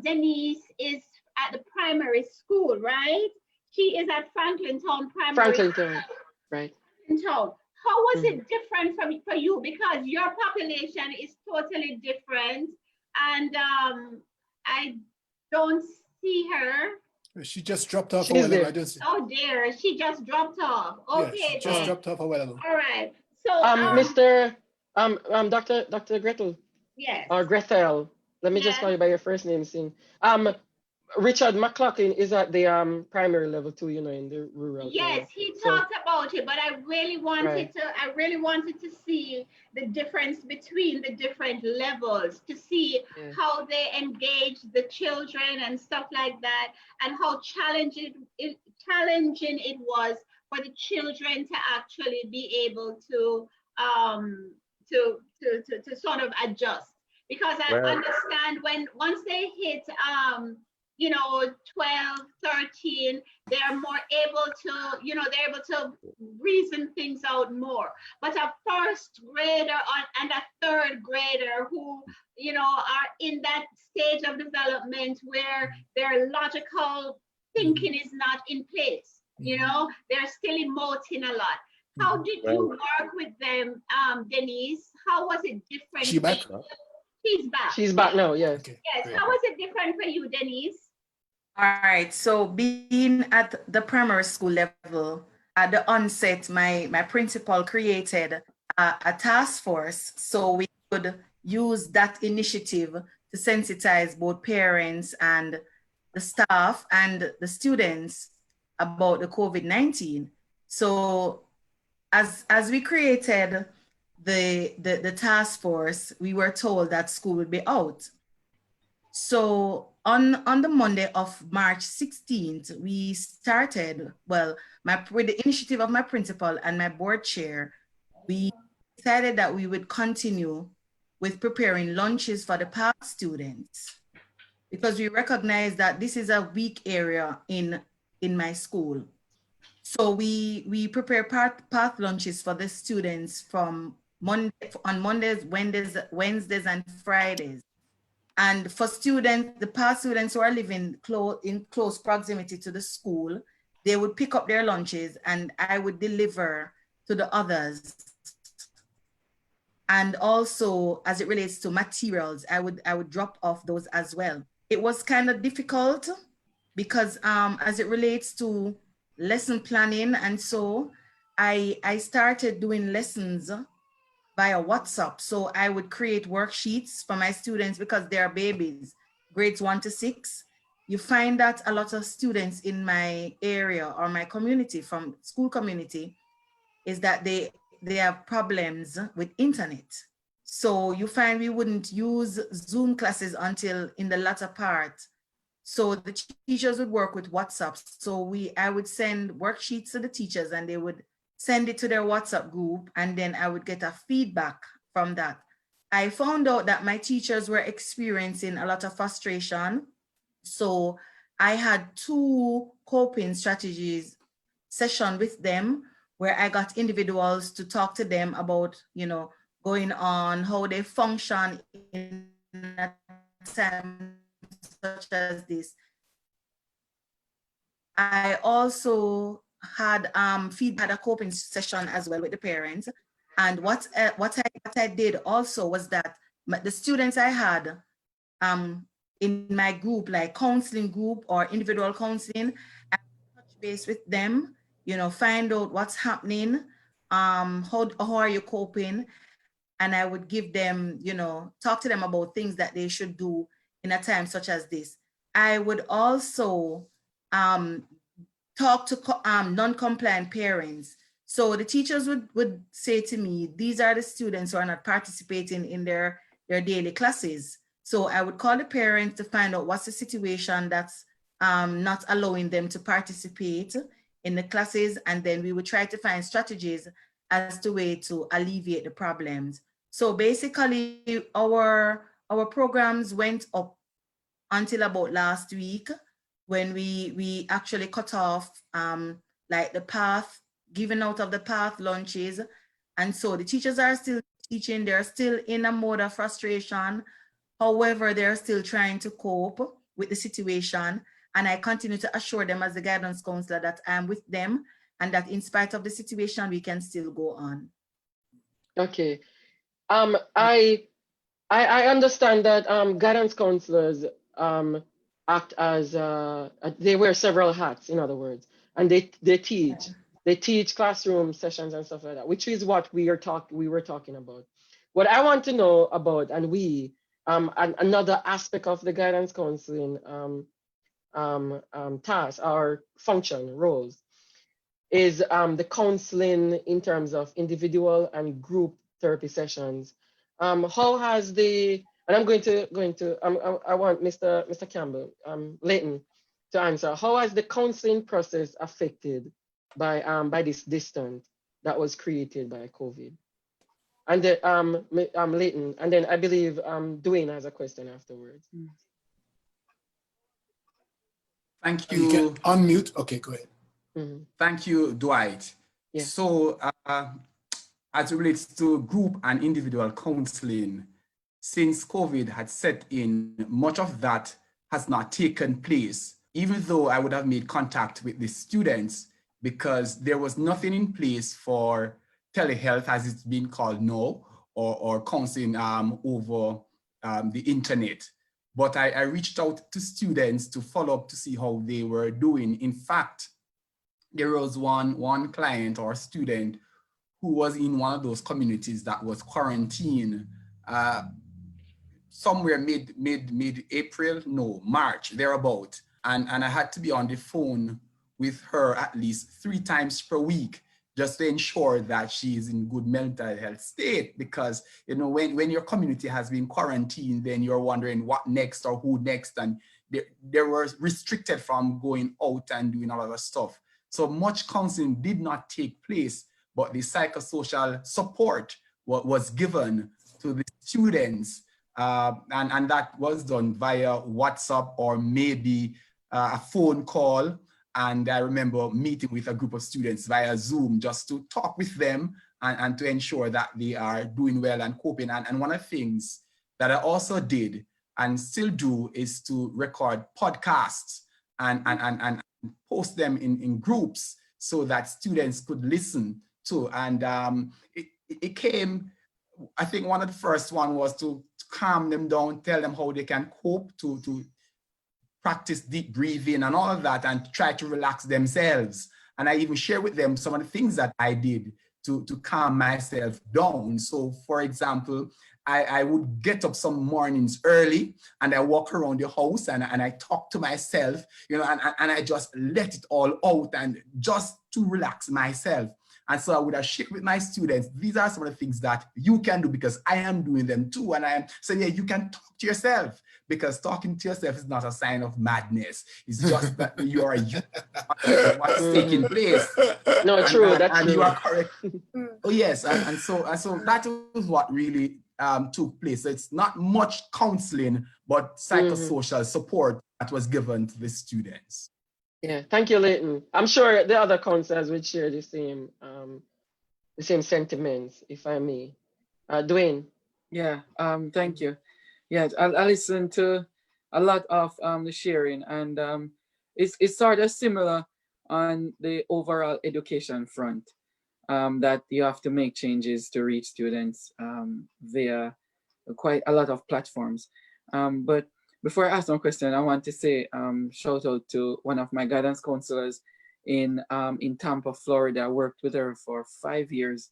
Denise is at the primary school, right? She is at Franklin Town Primary.
Franklin Town, right.
Town. How was it different for you? Because your population is totally different, and I don't see her.
She just dropped off a while ago. I don't see.
Oh dear, she just dropped off. Okay.
Yeah, she just dropped off a while ago.
All right. So
Dr. Gretel.
Yes.
Or Gretel. Let me just call you by your first name soon. Richard McLaughlin is at the primary level too, you know, in the rural area.
Yes, he talked about it, but I really wanted to see the difference between the different levels, to see how they engage the children and stuff like that, and how challenging it was for the children to actually be able to sort of adjust. Because I understand once they hit you know, 12, 13, they're more able to, you know, they're able to reason things out more. But a first grader and a third grader who, you know, are in that stage of development where their logical thinking is not in place, you know, they're still emoting a lot. How did you work with them, Denise? How was it different?
She back?
She's back.
She's back now, yes.
Okay.
Yes, how was it different for you, Denise?
All right, so being at the primary school level, at the onset, my principal created a task force so we could use that initiative to sensitize both parents and the staff and the students about the COVID-19. So as we created the task force, we were told that school would be out. So on the Monday of March 16th, we started, well, with the initiative of my principal and my board chair, we decided that we would continue with preparing lunches for the path students, because we recognize that this is a weak area in my school. So we prepare path lunches for the students from on Mondays, Wednesdays, and Fridays. And for students, the path students who are living in close proximity to the school, they would pick up their lunches and I would deliver to the others. And also, as it relates to materials, I would drop off those as well. It was kind of difficult because as it relates to lesson planning, and so I started doing lessons via WhatsApp. So I would create worksheets for my students because they are babies, grades 1 to 6. You find that a lot of students in my area or my community, from school community, is that they have problems with internet. So you find we wouldn't use Zoom classes until in the latter part. So the teachers would work with WhatsApp. So I would send worksheets to the teachers and they would send it to their WhatsApp group, and then I would get a feedback from that. I found out that my teachers were experiencing a lot of frustration. So I had 2 coping strategies session with them where I got individuals to talk to them about, you know, going on, how they function in a time such as this. I also had a coping session as well with the parents. And what I did also was that the students I had in my group, like counseling group or individual counseling, I touch base with them, you know, find out what's happening, how are you coping? And I would give them, you know, talk to them about things that they should do in a time such as this. I would also talk to non-compliant parents. So the teachers would say to me, these are the students who are not participating in their daily classes. So I would call the parents to find out what's the situation that's not allowing them to participate in the classes. And then we would try to find strategies as to way to alleviate the problems. So basically our programs went up until about last week, when we actually cut off like the path, giving out of the path lunches. And so the teachers are still teaching, they're still in a mode of frustration. However, they're still trying to cope with the situation. And I continue to assure them as the guidance counselor that I'm with them and that in spite of the situation, we can still go on.
Okay. I understand that guidance counselors act as they wear several hats, in other words, and they teach classroom sessions and stuff like that, which is what we were talking about. What I want to know about, and another aspect of the guidance counseling tasks or function roles is the counseling in terms of individual and group therapy sessions. How has the, and I'm going to I want Mr. Campbell, Leighton, to answer. How has the counseling process affected by this distance that was created by COVID? And then Leighton, and then I believe Dwayne has a question afterwards.
Thank you.
You can unmute. Okay, go ahead.
Mm-hmm.
Thank you, Dwight.
Yeah.
So as it relates to group and individual counseling, since COVID had set in, much of that has not taken place, even though I would have made contact with the students, because there was nothing in place for telehealth, as it's been called now, or counseling over the internet. But I reached out to students to follow up to see how they were doing. In fact, there was one client or student who was in one of those communities that was quarantined somewhere mid-April, no, March, thereabout. And I had to be on the phone with her at least 3 times per week just to ensure that she is in good mental health state. Because, you know, when your community has been quarantined, then you're wondering what next or who next. And they were restricted from going out and doing all of that stuff. So much counseling did not take place, but the psychosocial support was given to the students. And that was done via WhatsApp or maybe a phone call. And I remember meeting with a group of students via Zoom just to talk with them and to ensure that they are doing well and coping. And one of the things that I also did and still do is to record podcasts and post them in groups so that students could listen to. And it came, I think one of the first one was to calm them down, tell them how they can cope, to practice deep breathing and all of that, and try to relax themselves. And I even share with them some of the things that I did to calm myself down. So for example, I would get up some mornings early and I walk around the house and I talk to myself, you know, and I just let it all out and just to relax myself. And so I would have shared with my students, these are some of the things that you can do because I am doing them too. And I am saying, yeah, you can talk to yourself, because talking to yourself is not a sign of madness. It's just that you are what's taking place.
No, true. That's
and
true.
You are correct. Oh yes, and so that was what really took place. So it's not much counseling, but psychosocial support that was given to the students.
Yeah, thank you, Leighton. I'm sure the other counselors would share the same sentiments, if I may. Dwayne.
Yeah, thank you. Yeah, I listened to a lot of the sharing, and it's sort of similar on the overall education front, that you have to make changes to reach students via quite a lot of platforms. But before I ask one question, I want to say shout out to one of my guidance counselors in Tampa, Florida. I worked with her for 5 years.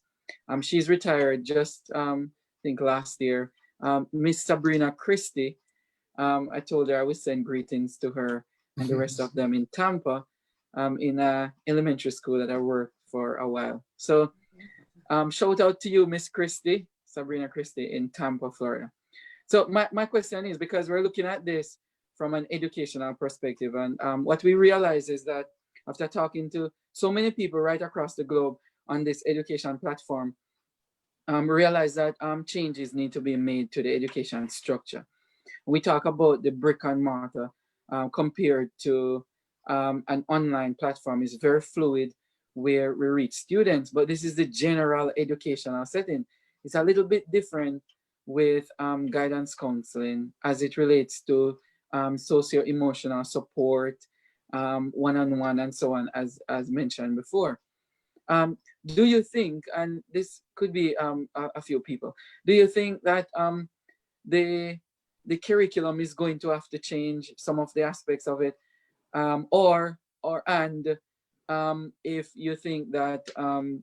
She's retired just I think last year. Miss Sabrina Christie. I told her I would send greetings to her and the rest of them in Tampa, in a elementary school that I worked for a while. So shout out to you, Miss Christie, Sabrina Christie in Tampa, Florida. So my question is, because we're looking at this from an educational perspective, and what we realize is that after talking to so many people right across the globe on this education platform, realize that changes need to be made to the education structure. We talk about the brick and mortar compared to an online platform is very fluid, where we reach students, but this is the general educational setting. It's a little bit different with guidance counseling as it relates to socio-emotional support, one-on-one and so on, as mentioned before. Do you think, and this could be a few people, do you think that the curriculum is going to have to change some of the aspects of it, if you think that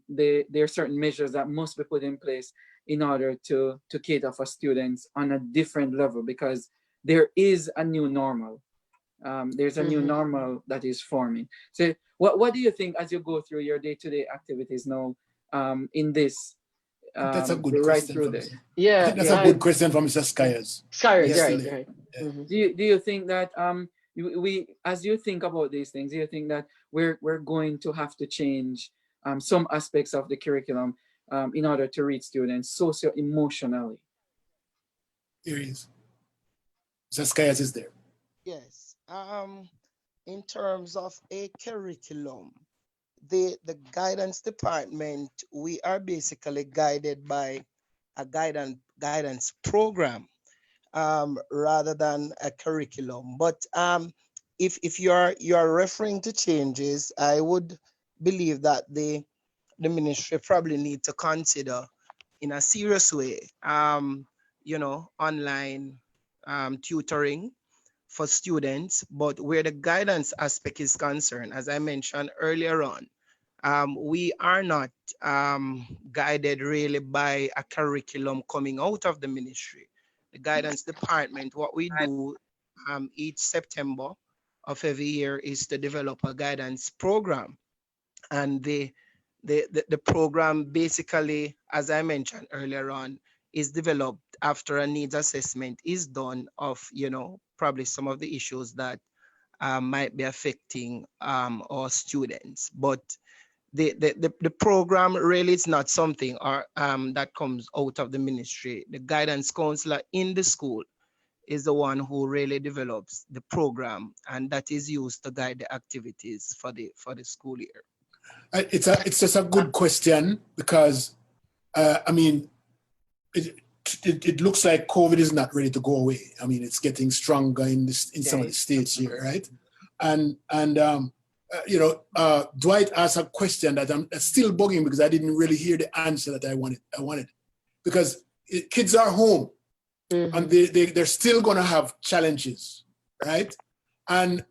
there are certain measures that must be put in place in order to cater for students on a different level, because there is a new normal. There's a new normal that is forming. So what do you think as you go through your day-to-day activities now in this?
That's a good
right
question.
through there.
I think that's a good question from Mr. Skyers.
Skyers,
Yeah.
right.
Yeah.
Do you think that we as you think about these things, do you think that we're going to have to change some aspects of the curriculum in order to reach students socio-emotionally?
Here he is. Mr. Skyers is there.
Yes. In terms of a curriculum, the guidance department, we are basically guided by a guidance program rather than a curriculum. But if you're referring to changes, I would believe that the ministry probably need to consider in a serious way, online tutoring for students, but where the guidance aspect is concerned, as I mentioned earlier on, we are not guided really by a curriculum coming out of the ministry. The guidance department, what we do each September of every year is to develop a guidance program. And the program basically, as I mentioned earlier on, is developed after a needs assessment is done of, probably some of the issues that might be affecting our students. But the program really is not something that comes out of the ministry. The guidance counselor in the school is the one who really develops the program, and that is used to guide the activities for the school year.
It's just a good question because it looks like COVID is not ready to go away. I mean, it's getting stronger in some of the states here, right? And Dwight asked a question that I'm still bugging because I didn't really hear the answer that I wanted because kids are home and they're still going to have challenges, right? And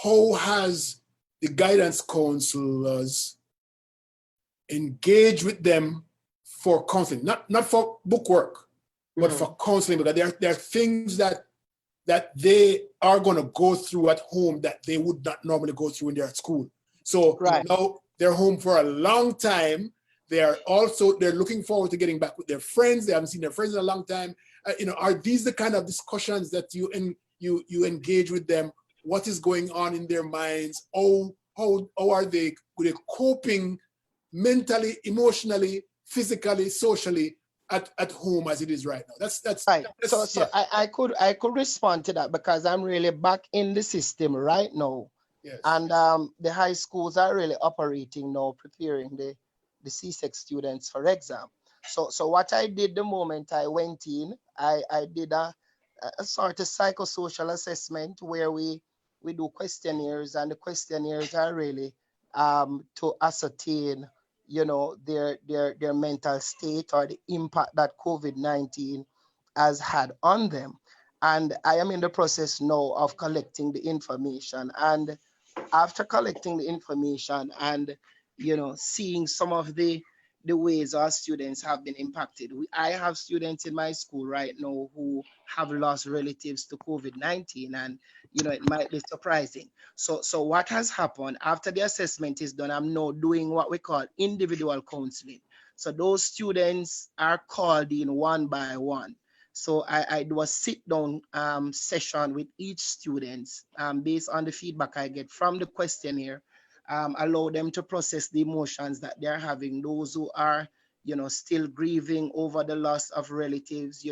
how has the guidance counselors engage with them for counseling, not for book work, but for counseling, because there are things that they are going to go through at home that they would not normally go through when they're at school. So now they're home for a long time. They're looking forward to getting back with their friends. They haven't seen their friends in a long time. Are these the kind of discussions that you engage with them? What is going on in their minds? How are they coping mentally, emotionally, physically, socially at home as it is right now? That's
right. So I could respond to that because I'm really back in the system right now.
Yes.
And the high schools are really operating now, preparing the CSEC students for exam. So what I did the moment I went in, I did a sort of psychosocial assessment where we do questionnaires, and the questionnaires are really to ascertain their mental state or the impact that COVID-19 has had on them. And I am in the process now of collecting the information. And after collecting the information and seeing some of the ways our students have been impacted, I have students in my school right now who have lost relatives to COVID-19, and it might be surprising. So what has happened after the assessment is done, I'm now doing what we call individual counseling. So those students are called in one by one. So I do a sit-down session with each student based on the feedback I get from the questionnaire, allow them to process the emotions that they're having. Those who are, still grieving over the loss of relatives,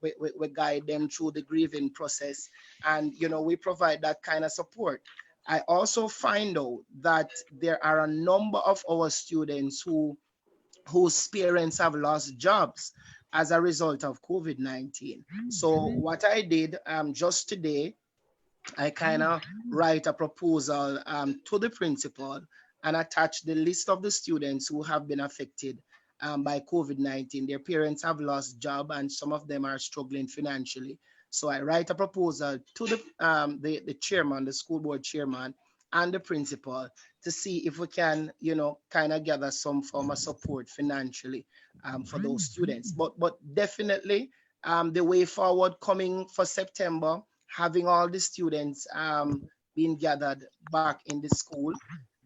we guide them through the grieving process, and we provide that kind of support. I also find out that there are a number of our students whose parents have lost jobs as a result of COVID-19. So what I did just today, I kind of write a proposal to the principal and attach the list of the students who have been affected by COVID-19. Their parents have lost job and some of them are struggling financially. So I write a proposal to the chairman, the school board chairman, and the principal to see if we can, kind of gather some form of support financially for those students. But definitely the way forward coming for September having all the students being gathered back in the school,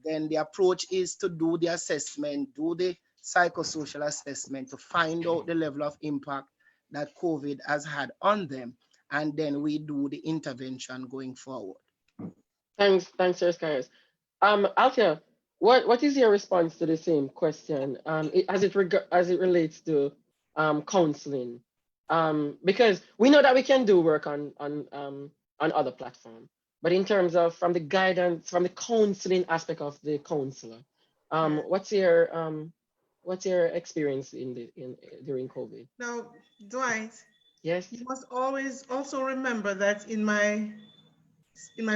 then the approach is to do the assessment, do the psychosocial assessment to find out the level of impact that COVID has had on them. And then we do the intervention going forward.
Thanks, Sir Skyers. Althea, what is your response to the same question as it relates to counseling? Because we know that we can do work on other platforms, but in terms of from the guidance, from the counseling aspect of the counselor, what's your experience during COVID?
Now, Dwight.
Yes.
You must always also remember that in my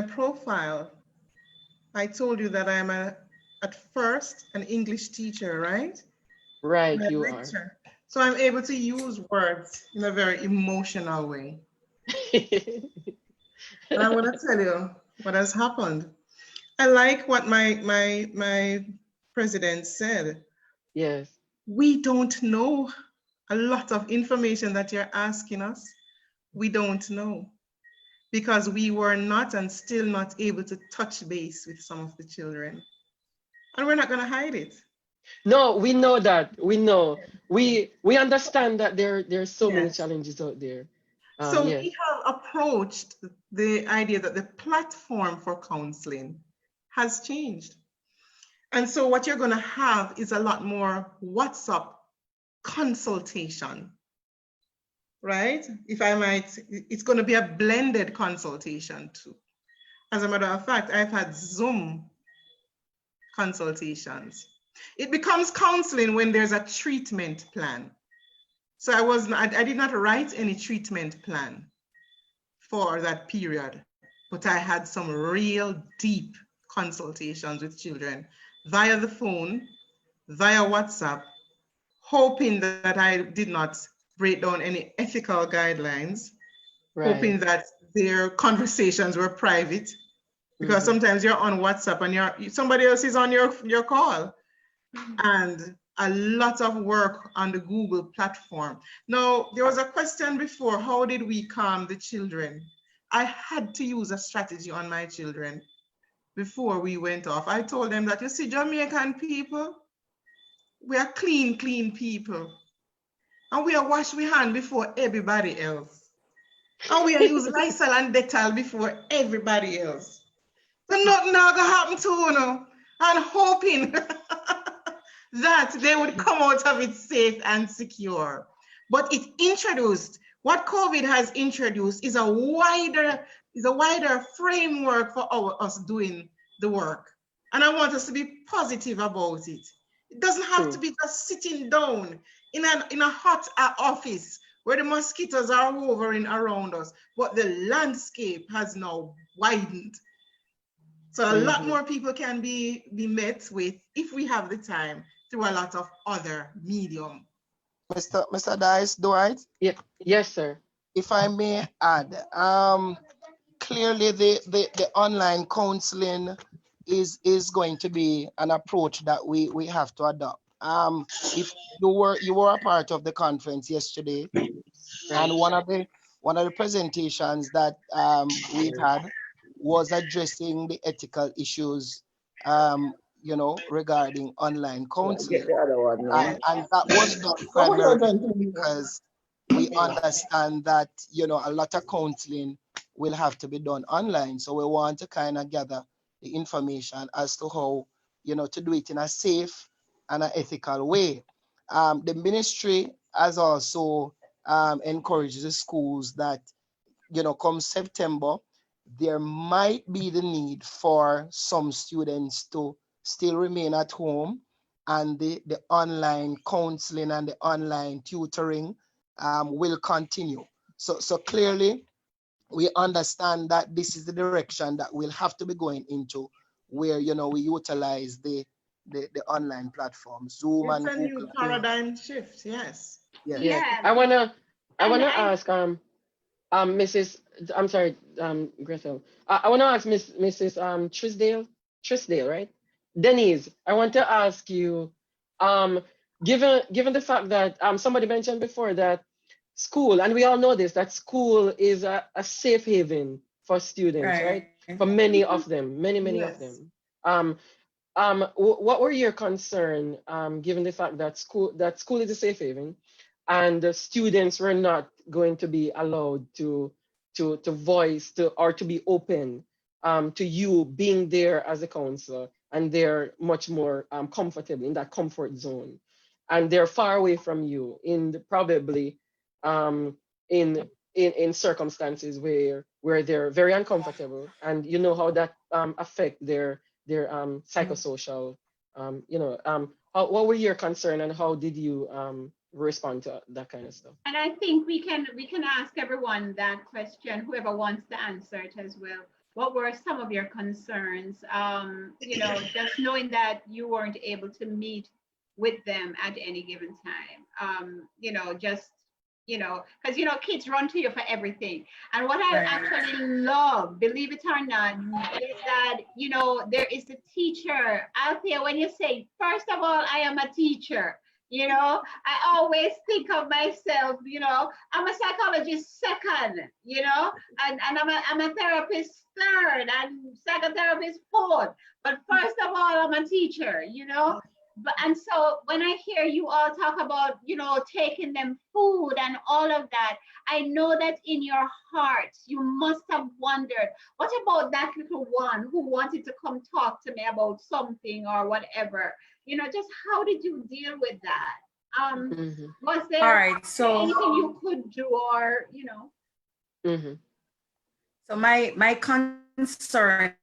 profile, I told you that I'm at first an English teacher, right?
Right, you are.
So I'm able to use words in a very emotional way. And I want to tell you what has happened. I like what my president said.
Yes.
We don't know a lot of information that you're asking us. We don't know because we were not and still not able to touch base with some of the children. And we're not going to hide it.
No, we know that. We know. We understand that there's so many challenges out there.
So we have approached the idea that the platform for counseling has changed. And so what you're going to have is a lot more WhatsApp consultation, right? If I might, it's going to be a blended consultation too. As a matter of fact, I've had Zoom consultations. It becomes counseling when there's a treatment plan. So I did not write any treatment plan for that period, but I had some real deep consultations with children via the phone, via WhatsApp, hoping that I did not break down any ethical guidelines, hoping that their conversations were private, because sometimes you're on WhatsApp and somebody else is on your call. And a lot of work on the Google platform. Now, there was a question before, how did we calm the children? I had to use a strategy on my children before we went off. I told them that, you see, Jamaican people, we are clean people. And we are wash we hand before everybody else. And we are use Lysol and Dettol before everybody else. So nothing now gonna happen to you know, and hoping that they would come out of it safe and secure. But it introduced, what COVID has introduced is a wider framework for us doing the work. And I want us to be positive about it. It doesn't have to be just sitting down in a hot office where the mosquitoes are hovering around us, but the landscape has now widened. So a lot more people can be met with, if we have the time, through a lot of other medium.
Mr. Dice, Dwight?
Yeah. Yes, sir.
If I may add, clearly the online counseling is going to be an approach that we have to adopt. If you were a part of the conference yesterday, and one of the presentations that we've had was addressing the ethical issues regarding online counseling. And that was done primarily because we understand that, a lot of counseling will have to be done online. So we want to kind of gather the information as to how, to do it in a safe and an ethical way. The ministry has also encouraged the schools that, come September, there might be the need for some students to still remain at home, and the online counseling and the online tutoring will continue. So clearly, we understand that this is the direction that we'll have to be going into, where we utilize the online platform, Zoom and Google.
It's a new paradigm shift, yes.
Yeah. I wanna ask Gretel. I wanna ask Mrs. Trisdale, right? Denise, I want to ask you, given the fact that somebody mentioned before that school, and we all know this, that school is a safe haven for students, right? For many of them, many of
Yes.
them. What were your concern, given the fact that school is a safe haven, and the students were not going to be allowed to voice or to be open to you being there as a counselor, and they're much more comfortable in that comfort zone, and they're far away from you probably in circumstances where they're very uncomfortable, and you know how that affect their psychosocial, what were your concern, and how did you respond to that kind of stuff?
And I think we can ask everyone that question, whoever wants to answer it as well. What were some of your concerns? Just knowing that you weren't able to meet with them at any given time. Because kids run to you for everything. And what I actually love, believe it or not, is that there is a teacher out there. When you say, first of all, I am a teacher. I always think of myself, I'm a psychologist second, and I'm a therapist third, and psychotherapist fourth. But first of all, I'm a teacher, And so when I hear you all talk about, taking them food and all of that, I know that in your hearts, you must have wondered, what about that little one who wanted to come talk to me about something or whatever? Just how did you deal with that? Was there,
all right, so
anything you could do, or
So my concern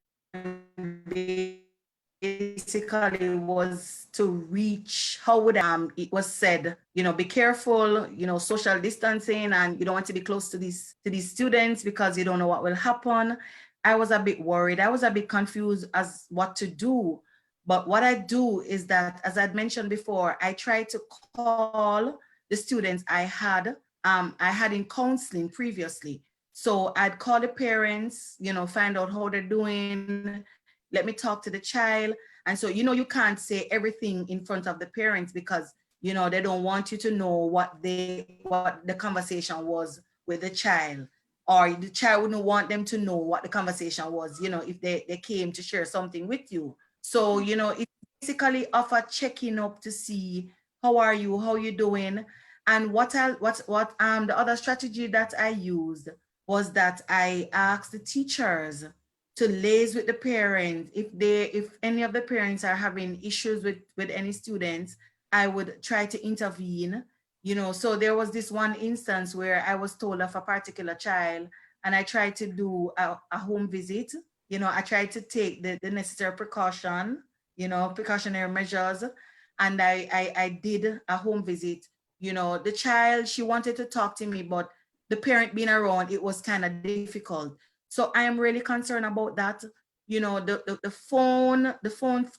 basically was to reach, how would it was said, be careful, social distancing, and you don't want to be close to these students because you don't know what will happen. I was a bit worried. I was a bit confused as what to do. But what I do is that, as I'd mentioned before, I try to call the students I had in counseling previously. So I'd call the parents, find out how they're doing, let me talk to the child. And so, you can't say everything in front of the parents because, they don't want you to know what the conversation was with the child, or the child wouldn't want them to know what the conversation was, if they came to share something with you. So, it's basically of a checking up to see, how are you, how you doing? And the other strategy that I used was that I asked the teachers to liaise with the parents. If any of the parents are having issues with any students, I would try to intervene. So there was this one instance where I was told of a particular child, and I tried to do a home visit. I tried to take the necessary precautionary measures, and I did a home visit. The child, she wanted to talk to me, but the parent being around, it was kind of difficult. So I am really concerned about that. The phone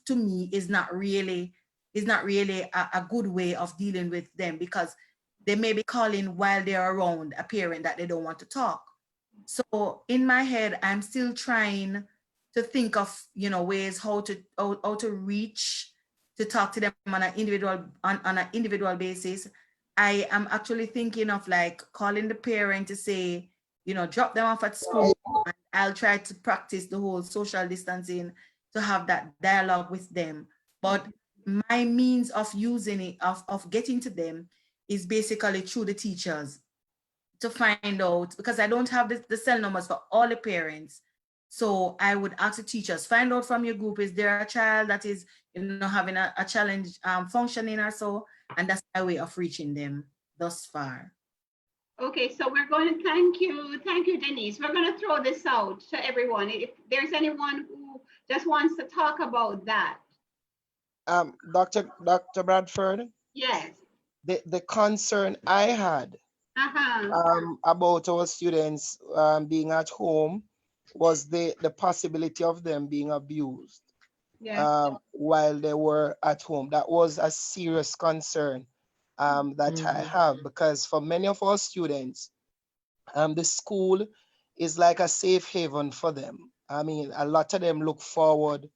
to me is not really a good way of dealing with them, because they may be calling while they're around a parent that they don't want to talk. So in my head, I'm still trying to think of, ways how to reach, to talk to them on an individual basis. I am actually thinking of calling the parent to say, drop them off at school, and I'll try to practice the whole social distancing to have that dialogue with them. But my means of using it, of getting to them, is basically through the teachers, to find out, because I don't have the cell numbers for all the parents. So I would ask the teachers, find out from your group, is there a child that is having a challenge functioning or so? And that's my way of reaching them thus far.
Okay, so we're going to thank you, Denise. We're going to throw this out to everyone. If there's anyone who just wants to talk about that.
Dr. Bradford?
Yes.
The concern I had about our students being at home was the possibility of them being abused while they were at home. That was a serious concern that I have, because for many of our students, the school is like a safe haven for them. I mean, a lot of them look forward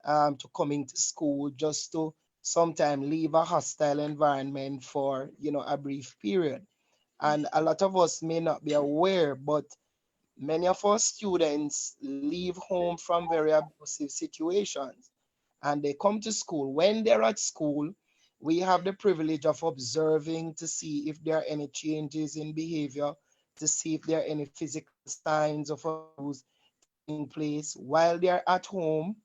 to coming to school just to sometimes leave a hostile environment for, a brief period. And a lot of us may not be aware, but many of our students leave home from very abusive situations and they come to school. When they're at school, we have the privilege of observing to see if there are any changes in behavior, to see if there are any physical signs of abuse taking place. While they're at home,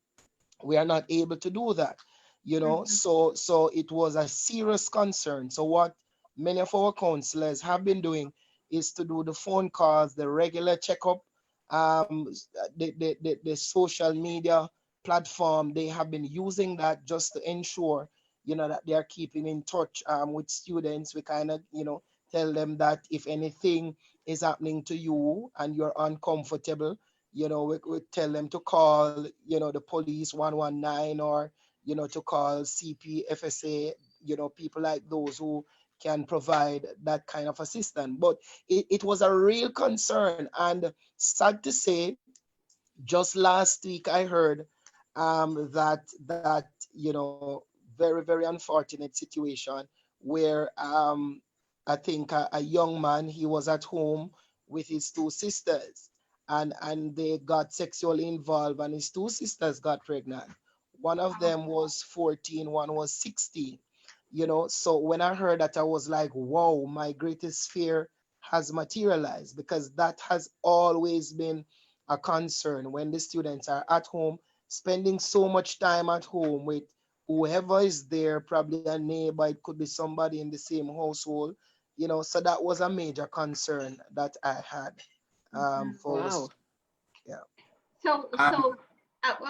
we are not able to do that, you know. So it was a serious concern. So what many of our counselors have been doing is to do the phone calls, the regular checkup, the social media platform. They have been using that just to ensure, you know, that they are keeping in touch with students. We kind of, you know, tell them that if anything is happening to you and you're uncomfortable, you know, we tell them to call, you know, the police 119, or, you know, to call CPFSA, you know, people like those who can provide that kind of assistance. But it was a real concern. And sad to say, just last week I heard that, you know, very, very unfortunate situation where I think a young man, he was at home with his two sisters, and they got sexually involved, and his two sisters got pregnant. One of them was 14, one was 16. You know, so when I heard that, I was like, whoa, my greatest fear has materialized, because that has always been a concern when the students are at home, spending so much time at home with whoever is there, probably a neighbor, it could be somebody in the same household, you know. So that was a major concern that I had for
Wow.
yeah.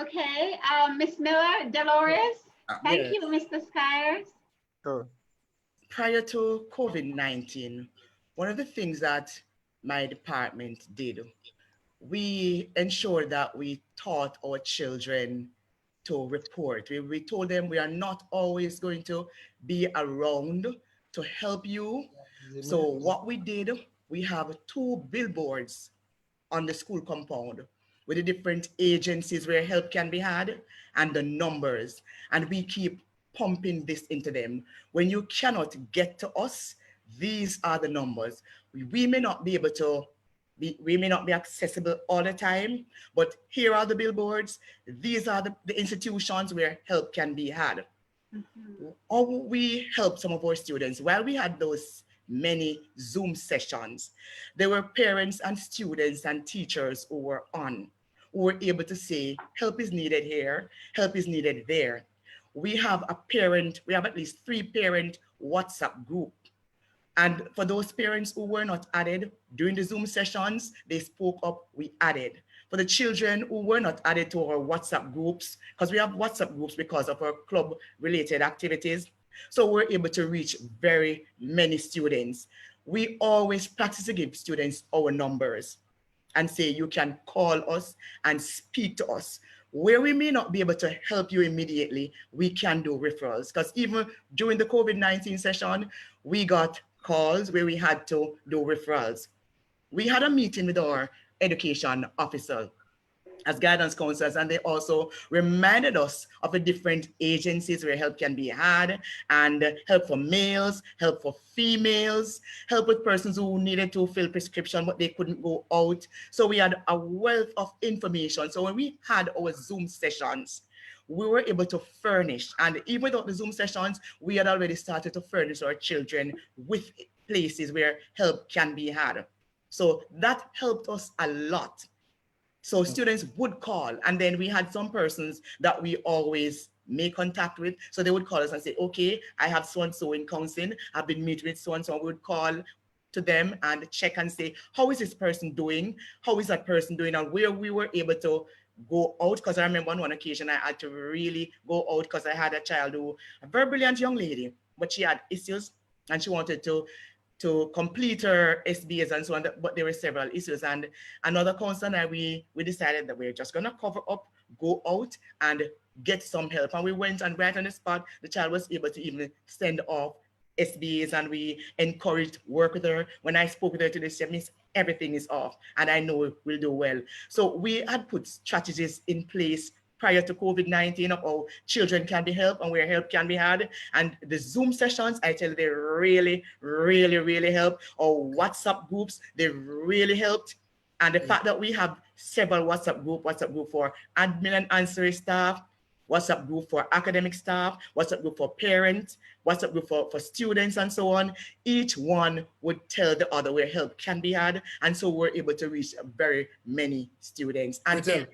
Okay, Miss Miller, Dolores, thank you, Mr. Skyers.
Sure.
Prior to COVID-19, one of the things that my department did, we ensured that we taught our children to report. We told them we are not always going to be around to help you. So what we did, we have 2 billboards on the school compound with the different agencies where help can be had and the numbers. And we keep pumping this into them. When you cannot get to us, these are the numbers. We may not be able to we may not be accessible all the time, but here are the billboards. These are the institutions where help can be had. How we help some of our students? While we had those many Zoom sessions, there were parents and students and teachers who were on, who were able to say, help is needed here, help is needed there. We have at least 3 parent WhatsApp group. And for those parents who were not added during the Zoom sessions, they spoke up, we added. For the children who were not added to our WhatsApp groups, because we have WhatsApp groups because of our club related activities, so we're able to reach very many students. We always practice to give students our numbers and say, you can call us and speak to us. Where we may not be able to help you immediately, we can do referrals. Because even during the COVID-19 session, we got calls where we had to do referrals. We had a meeting with our education officer as guidance counselors, and they also reminded us of the different agencies where help can be had, and help for males, help for females, help with persons who needed to fill prescription but they couldn't go out. So we had a wealth of information. So when we had our Zoom sessions, we were able to furnish, and even without the Zoom sessions, we had already started to furnish our children with places where help can be had. So that helped us a lot. So students would call, and then we had some persons that we always make contact with. So they would call us and say, okay, I have so-and-so in counseling. I've been meeting with so-and-so. We would call to them and check and say, how is this person doing? How is that person doing? And where we were able to go out, because I remember on one occasion I had to really go out because I had a child a very brilliant young lady, but she had issues and she wanted to complete her SBAs and so on, but there were several issues. And another counselor and we decided that we're just gonna cover up, go out and get some help. And we went, and right on the spot, the child was able to even send off SBAs, and we encouraged work with her. When I spoke with her today, she said, Miss, everything is off and I know we'll do well. So we had put strategies in place prior to COVID-19 of how children can be helped and where help can be had. And the Zoom sessions, I tell you, they really, really, really help. Or WhatsApp groups, they really helped. And the fact that we have several WhatsApp group for admin and ancillary staff, WhatsApp group for academic staff, WhatsApp group for parents, WhatsApp group for students and so on. Each one would tell the other where help can be had. And so we're able to reach very many students and parents,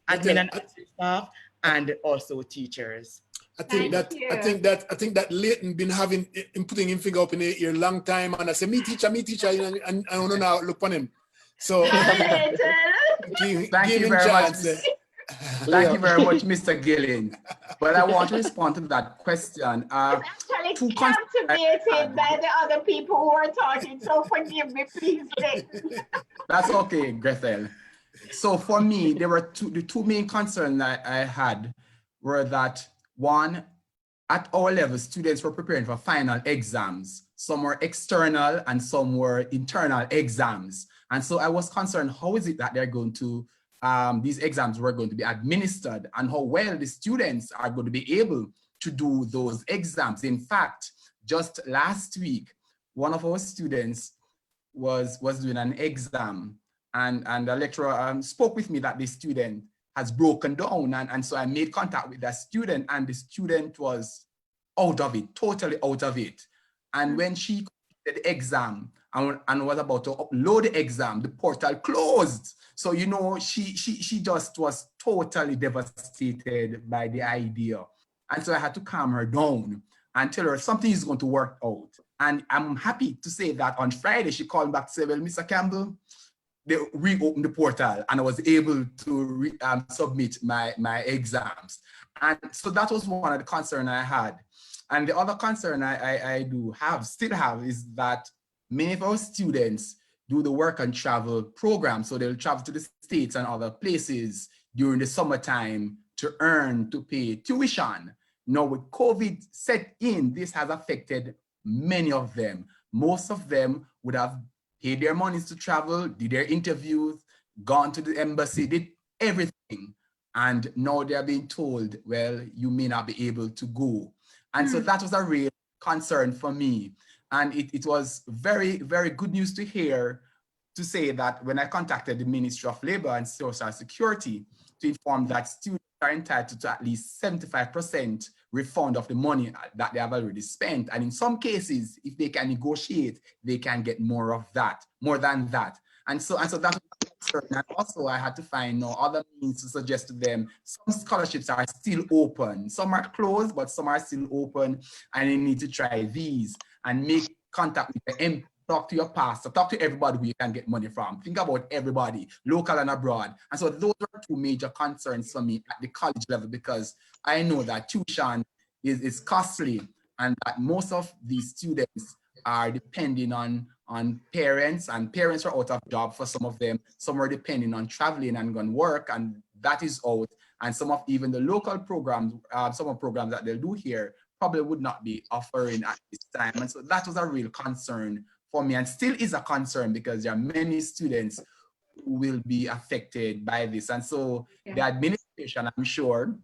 admin and staff, and also teachers.
I think that Leighton been putting him finger up in the ear long time, and I say, me teacher, and I don't now look on him. So
thank you very much. Thank you very much, Mr. Gilling. But I want to respond to that question.
Actually captivated by the other people who are talking, so forgive me, please.
That's okay, Grethel. So for me, there were the two main concerns that I had were that one, at our level, students were preparing for final exams. Some were external and some were internal exams. And so I was concerned, how is it that they're going to, these exams were going to be administered and how well the students are going to be able to do those exams. In fact, just last week, one of our students was doing an exam and the lecturer spoke with me that the student has broken down. And so I made contact with that student and the student was out of it, totally out of it. And when she completed the exam and was about to upload the exam, the portal closed. So, you know, she just was totally devastated by the idea. And so I had to calm her down and tell her something is going to work out. And I'm happy to say that on Friday, she called back to say, well, Mr. Campbell, they reopened the portal and I was able to submit my exams. And so that was one of the concerns I had. And the other concern I still have is that many of our students do the work and travel program. So they'll travel to the States and other places during the summertime to pay tuition. Now with COVID set in, this has affected many of them. Most of them would have paid their monies to travel, did their interviews, gone to the embassy, did everything. And now they're being told, well, you may not be able to go. And so that was a real concern for me. And it was very, very good news to hear, to say that when I contacted the Ministry of Labor and Social Security to inform that students are entitled to at least 75% refund of the money that they have already spent. And in some cases, if they can negotiate, they can get more than that. And so that was concern. And also I had to find other means to suggest to them. Some scholarships are still open. Some are closed, but some are still open. And you need to try these and make contact with the MP. Talk to your pastor, talk to everybody who you can get money from. Think about everybody, local and abroad. And so those are two major concerns for me at the college level, because I know that tuition is costly and that most of these students are depending on parents, and parents are out of job for some of them. Some are depending on traveling and going to work, and that is out. And some of even the local programs, some of the programs that they'll do here probably would not be offering at this time. And so that was a real concern for me, and still is a concern, because there are many students who will be affected by this. And so the administration, I'm sure,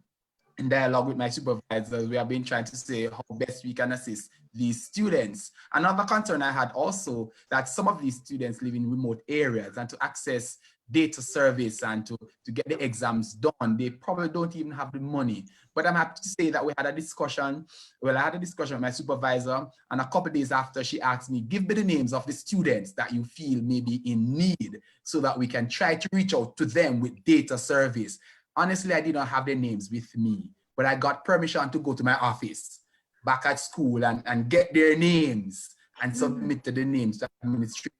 in dialogue with my supervisors, we have been trying to say how best we can assist these students. Another concern I had also, that some of these students live in remote areas, and to access data service and to get the exams done, they probably don't even have the money. But I'm happy to say that we had a discussion. Well, I had a discussion with my supervisor, and a couple of days after, she asked me, give me the names of the students that you feel may be in need so that we can try to reach out to them with data service. Honestly, I did not have their names with me, but I got permission to go to my office back at school and get their names and submit the names to administration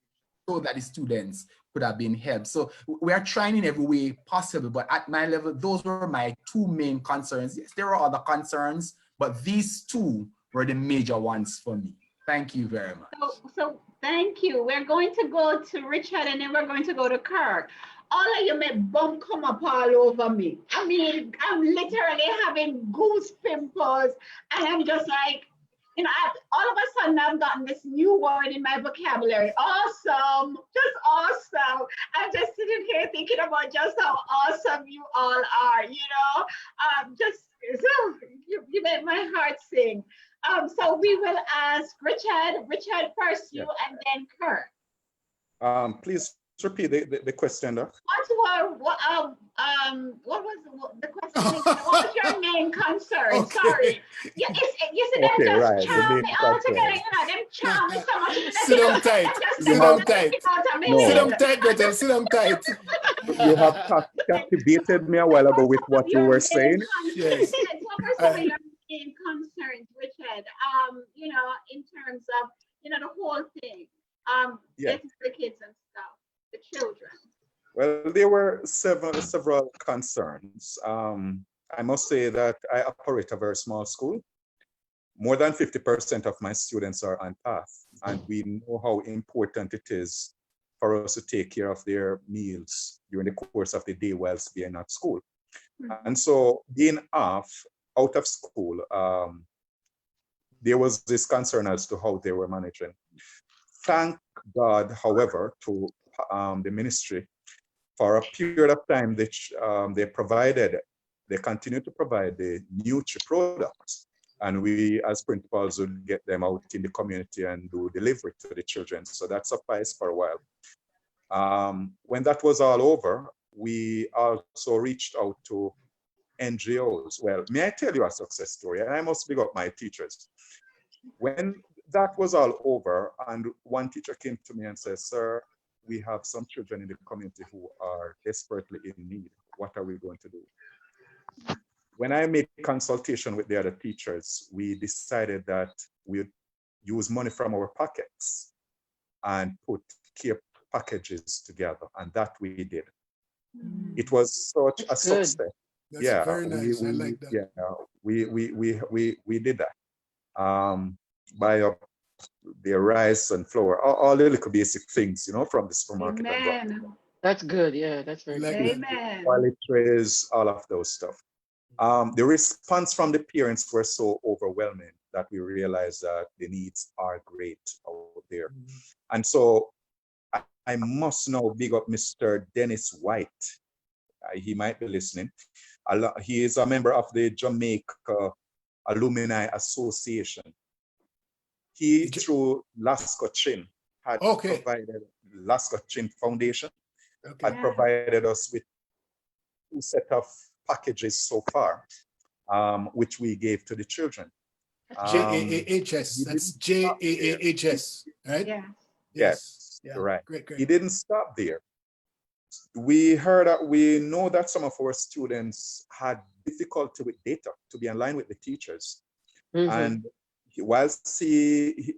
so that the students could have been helped. So we are trying in every way possible, but at my level, those were my two main concerns. Yes, there are other concerns, but these two were the major ones for me. Thank you very much.
So thank you. We're going to go to Richard and then we're going to go to Kirk. All of you make bum come up all over me. I mean, I'm literally having goose pimples and I'm just like, You know, all of a sudden I've gotten this new word in my vocabulary. Awesome, just awesome. I'm just sitting here thinking about just how awesome you all are, you know. You make my heart sing. So we will ask Richard first, you, and then Kurt.
Please repeat the question, Doc.
What was the question? What was your main concern?
Okay.
Sorry. You see them
Okay,
just
right, the
charm
main
me all
concern.
together, you know, them charm me so much.
Sit down tight. Sit down tight. Sit down tight, Gretel. Sit down tight.
You have captivated me a while ago with what you were saying.
Yes.
What were some of your main concerns, Richard? You know, in terms of, you know, the whole thing.
Yeah.
The kids and stuff, the children.
Well, there were several concerns. I must say that I operate a very small school. More than 50% of my students are on path, and we know how important it is for us to take care of their meals during the course of the day whilst being at school. And so being out of school, there was this concern as to how they were managing. Thank God, however, to the ministry, for a period of time, they continued to provide the Nutri products. And we, as principals, would get them out in the community and do delivery to the children. So that sufficed for a while. When that was all over, we also reached out to NGOs. Well, may I tell you a success story? And I must big up my teachers. When that was all over, and one teacher came to me and said, "Sir, we have some children in the community who are desperately in need. What are we going to do?" When I made consultation with the other teachers, we decided that we'd use money from our pockets and put care packages together, and that we did. It was such a success.
That's very nice. I like that.
Yeah, we did that. Buy up their rice and flour, all the little basic things, you know, from the supermarket.
Amen.
That's good. Yeah, that's very
Like
good.
Amen.
Toiletries, all of those stuff. The response from the parents were so overwhelming that we realized that the needs are great out there. And so I must now big up Mr. Dennis White. He might be listening. He is a member of the Jamaica Alumni Association. He, through Lascaux Chin, had provided Lascaux Chin Foundation, had provided us with 2 set of packages so far, which we gave to the children.
JAAHS, that's JAAHS, right?
Yeah.
Yes,
yeah.
Right.
Great.
He didn't stop there. We know that some of our students had difficulty with data to be in line with the teachers. And whilst he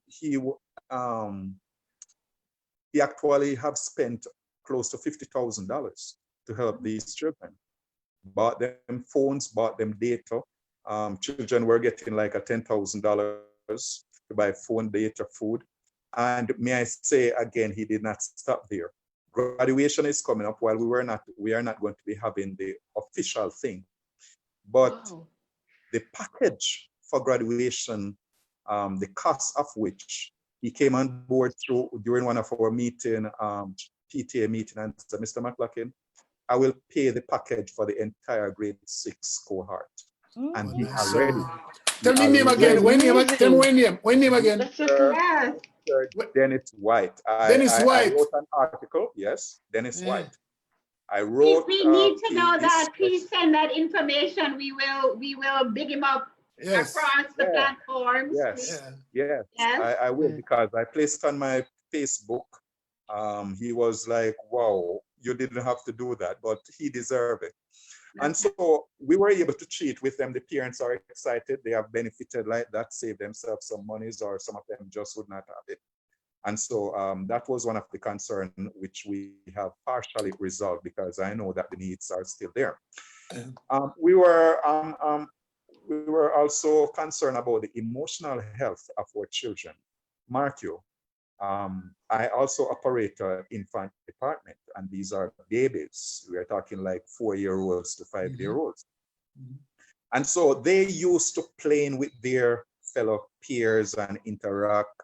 actually have spent close to $50,000 to help these children. Bought them phones, bought them data. Children were getting like a $10,000 to buy phone, data, food. And may I say again, he did not stop there. Graduation is coming up. While we are not going to be having the official thing, but the package for graduation, the cost of which he came on board during one of our meeting, PTA meeting, and said, "Mr. McLaughlin, I will pay the package for the entire grade 6 cohort." And he already.
Tell me name again. Tell me name again.
Sir Dennis White.
Dennis White.
I wrote an article. Yes, Dennis White. I wrote.
If we need to know that, please send that information. We will big him up across the platforms.
Yes. I will, because I placed on my Facebook. He was like, "Wow, you didn't have to do that, but he deserved it." And so we were able to cheat with them. The parents are excited. They have benefited like that, saved themselves some monies, or some of them just would not have it. And so that was one of the concerns which we have partially resolved, because I know that the needs are still there. We were also concerned about the emotional health of our children. Mark you, I also operate an infant department, and these are babies. We are talking like 4-year-olds to 5-year-olds. And so they used to playing with their fellow peers and interact,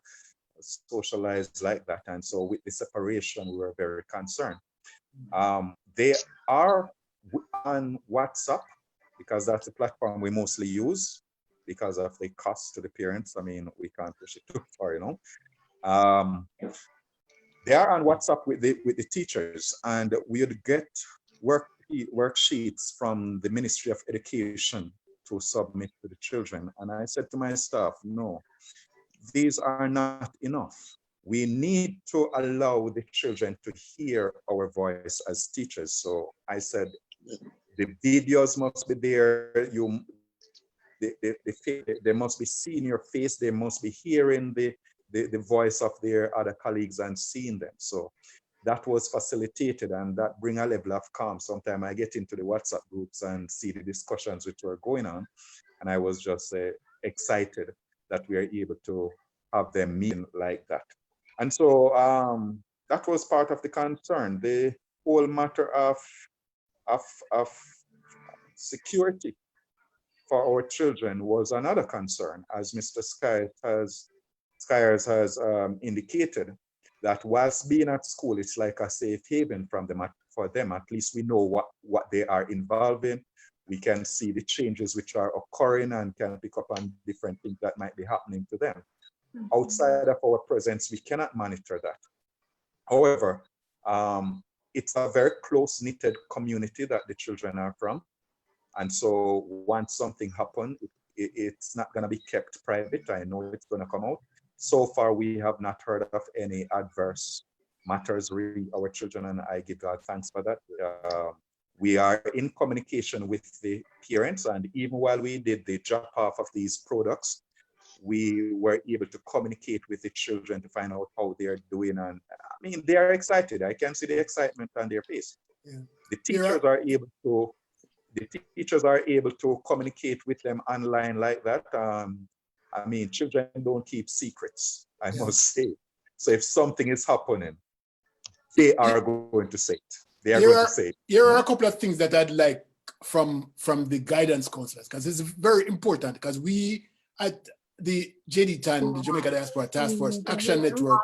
socialize like that. And so with the separation, we were very concerned. They are on WhatsApp because that's the platform we mostly use because of the cost to the parents. I mean, we can't push it too far, you know. They are on WhatsApp with the teachers, and we would get worksheets from the Ministry of Education to submit to the children. And I said to my staff, no, these are not enough. We need to allow the children to hear our voice as teachers. So I said, the videos must be there. They must be seeing your face. They must be hearing the voice of their other colleagues and seeing them. So that was facilitated, and that bring a level of calm. Sometimes I get into the WhatsApp groups and see the discussions which were going on, and I was just excited that we are able to have them meeting like that. And so that was part of the concern. The whole matter of security for our children was another concern, as Mr. Skyers has indicated, that whilst being at school, it's like a safe haven for them. At least we know what they are involved in. We can see the changes which are occurring and can pick up on different things that might be happening to them. Outside of our presence, we cannot monitor that. However, it's a very close-knitted community that the children are from. And so once something happens, it's not going to be kept private. I know it's going to come out. So far, we have not heard of any adverse matters with our children, and I give God thanks for that. We are in communication with the parents, and even while we did the drop-off of these products, we were able to communicate with the children to find out how they're doing. And I mean, they are excited. I can see the excitement on their face. Yeah. The teachers are able to communicate with them online like that. I mean, children don't keep secrets, I must say. So if something is happening, they are going to say it. They are going to say it.
Here are a couple of things that I'd like from the guidance counselors, because it's very important, because we at the JDTAN, the Jamaica Diaspora Task Force Action Network.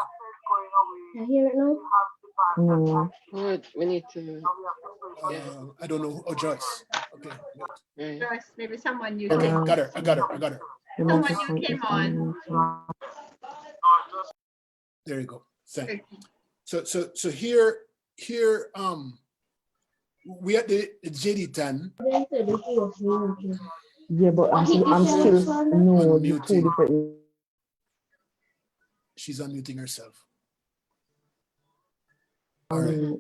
I hear it now?
No. Good. We need to.
I don't know. Oh, Joyce. Okay.
Good. Joyce, maybe someone new.
Okay, got her. I got her.
Someone new came on.
There you go. Thank you. So here we at the JDTAN.
Yeah, but I'm still
unmuting. She's unmuting herself. All right.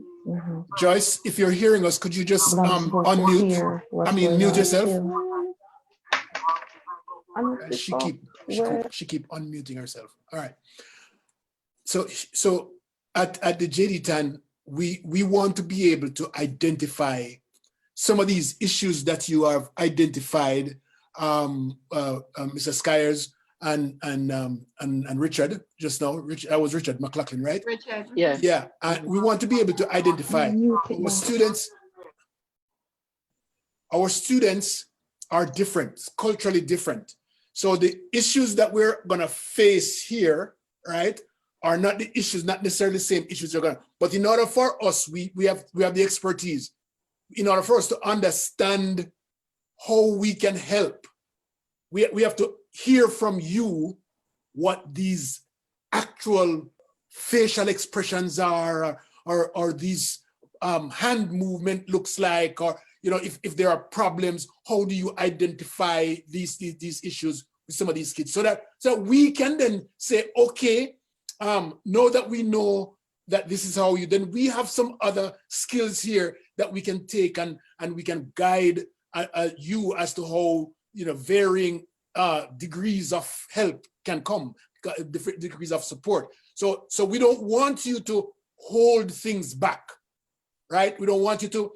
Joyce, if you're hearing us, could you just unmute? Mute yourself. She keep unmuting herself. All right. So at the JDTAN, we want to be able to identify some of these issues that you have identified, Mr. Skyers and Richard just now. That was Richard McLaughlin, right?
Richard.
Yeah.
Yeah. And we want to be able to identify our students. Our students are different, culturally different. So the issues that we're gonna face here, right, are not the issues, not necessarily the same issues they're gonna. But in order for us, we have the expertise. In order for us to understand how we can help, we have to hear from you what these actual facial expressions are, or these hand movement looks like, or if there are problems, how do you identify these issues with some of these kids, so that we can then say, okay, now that we know that this is how then we have some other skills here that we can take and we can guide you as to how varying degrees of help can come, different degrees of support. So we don't want you to hold things back, right? We don't want you to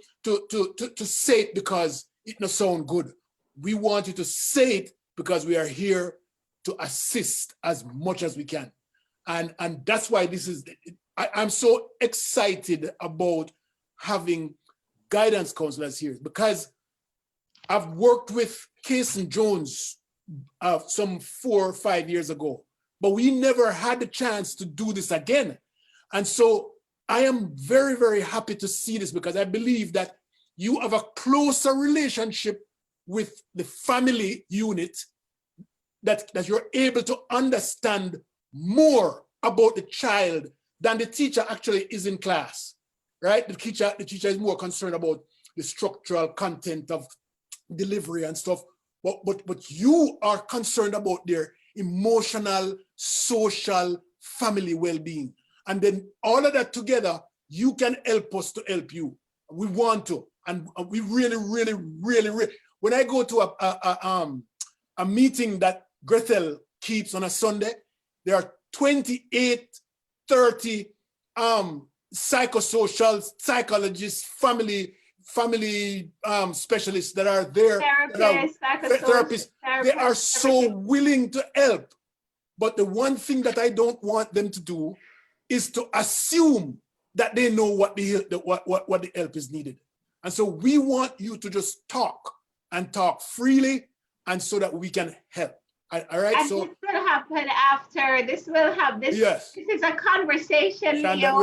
say it because it doesn't sound good. We want you to say it because we are here to assist as much as we can. And that's why I'm so excited about having guidance counselors here, because I've worked with Casey Jones some 4 or 5 years ago, but we never had the chance to do this again. And so I am very, very happy to see this, because I believe that you have a closer relationship with the family unit, that you're able to understand more about the child than the teacher actually is in class, right? The teacher is more concerned about the structural content of delivery and stuff, but you are concerned about their emotional, social, family well-being. And then all of that together, you can help us to help you. We want to, and we really, really, really, really, when I go to a meeting that Gretel keeps on a Sunday, there are 28, 30 psychosocial, psychologists, family specialists that are there. Therapists. They are so willing to help. But the one thing that I don't want them to do is to assume that they know what the help is needed. And so we want you to just talk and talk freely, and so that we can help. All right. And so
this will happen after. This will have this.
Yes.
This is a conversation, Leo.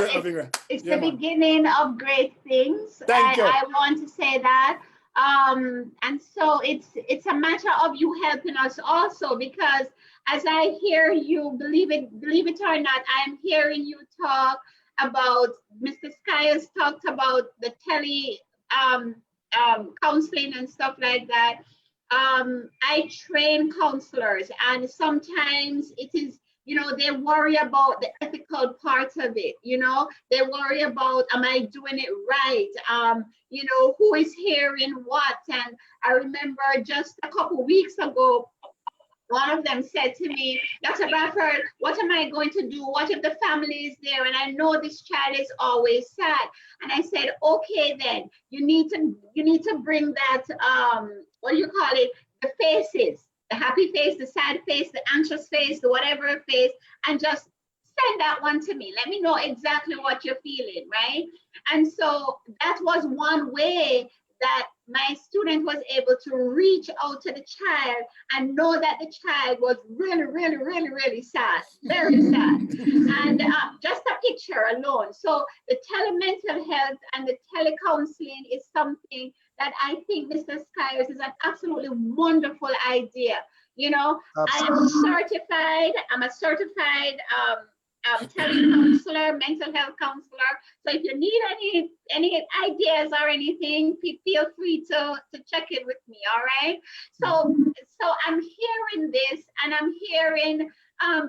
It's the beginning of great things.
Thank you.
I want to say that. And so it's a matter of you helping us also, because as I hear you, believe it or not, I'm hearing you talk about, Mr. Skyers talked about the tele counseling and stuff like that. I train counselors, and sometimes it is, they worry about the ethical part of it. They worry about, am I doing it right? Who is hearing what? And I remember just a couple weeks ago, one of them said to me, Dr. Bradford, what am I going to do? What if the family is there and I know this child is always sad? And I said, okay, then you need to bring that, what do you call it? The faces, the happy face, the sad face, the anxious face, the whatever face, and just send that one to me. Let me know exactly what you're feeling, right? And so that was one way that my student was able to reach out to the child and know that the child was really, really, really, really sad, very sad. And just a picture alone. So the telemental health and the telecounseling is something that I think Mr. Skyers is an absolutely wonderful idea. I'm a certified telecounselor, mental health counselor. So if you need any ideas or anything, feel free to check in with me. All right. So I'm hearing this, and I'm hearing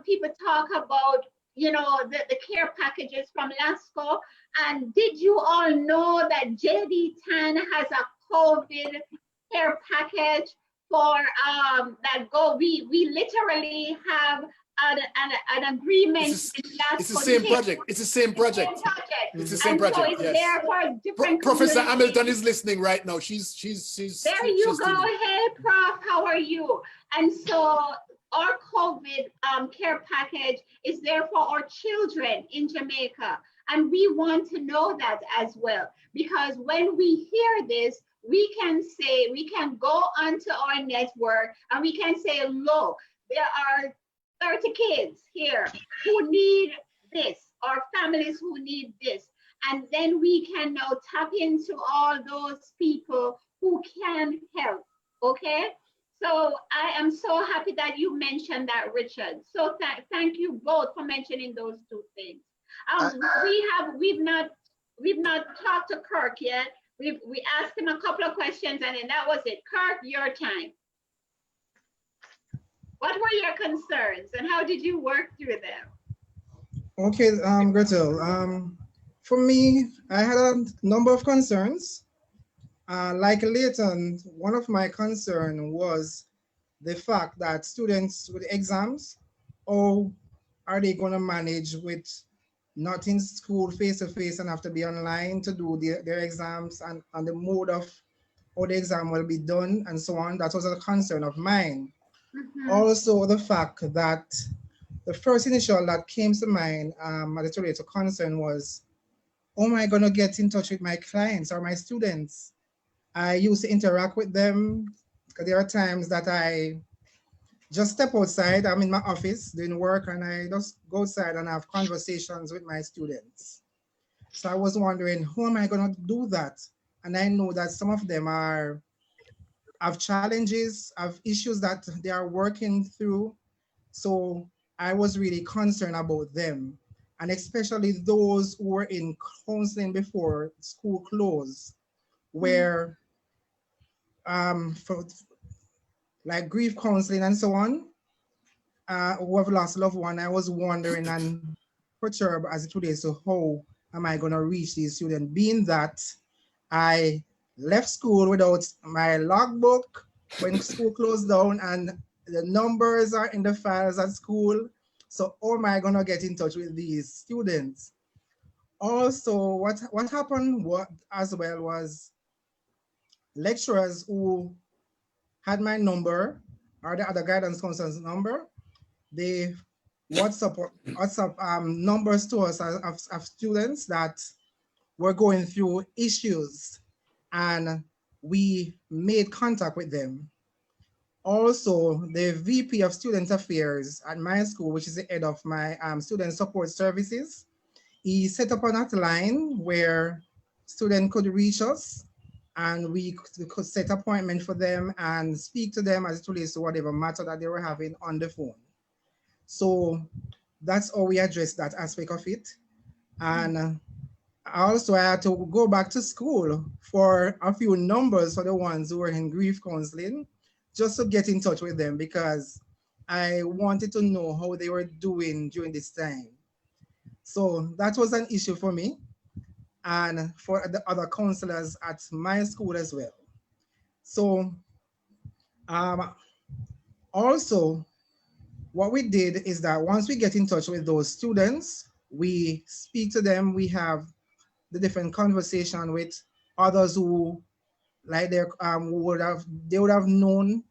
people talk about the care packages from LASCO. And did you all know that JD10 has a COVID care package for we literally have an agreement.
It's the same project. It's the same project. It's the same project.
So it's there for different
Professor Hamilton is listening right now. She's
there you go. Hey, Prof, how are you? And so our COVID care package is there for our children in Jamaica. And we want to know that as well, because when we hear this, we can go onto our network and we can say, look, there are 30 kids here who need this, or families who need this. And then we can now tap into all those people who can help, okay? So I am so happy that you mentioned that, Richard. So thank you both for mentioning those two things. We've not talked to Kirk yet. We asked him a couple of questions, and then that was it. Kirk, your time. What were your concerns, and how did you work through them?
Okay, Gretel. For me, I had a number of concerns. Like Leighton, one of my concerns was the fact that students with exams, how are they going to manage with not in school face-to-face and have to be online to do their exams, and the mode of how the exam will be done and so on. That was a concern of mine. Mm-hmm. Also, the fact that the first initial that came to mind as it related to concern was, how am I going to get in touch with my clients or my students? I used to interact with them, because there are times that I just step outside. I'm in my office doing work, and I just go outside and have conversations with my students. So I was wondering, how am I going to do that? And I know that some of them have challenges, have issues that they are working through. So I was really concerned about them, and especially those who were in counseling before school closed, where for like grief counseling and so on, who have lost a loved one. I was wondering and perturbed as it relates to how am I going to reach these students, being that I left school without my logbook when school closed down, and the numbers are in the files at school. So how am I going to get in touch with these students? Also, what happened as well was lecturers who had my number or the other guidance counselor's number, they WhatsApp numbers to us of students that were going through issues, and we made contact with them. Also, the VP of Student Affairs at my school, which is the head of my student support services, he set up an hotline where students could reach us, and we could set appointment for them and speak to them as it relates to whatever matter that they were having on the phone. So that's how we address that aspect of it. And also I had to go back to school for a few numbers for the ones who were in grief counseling, just to get in touch with them, because I wanted to know how they were doing during this time. So that was an issue for me and for the other counselors at my school as well. So also, what we did is that once we get in touch with those students, we speak to them, we have the different conversation with others who like they would have known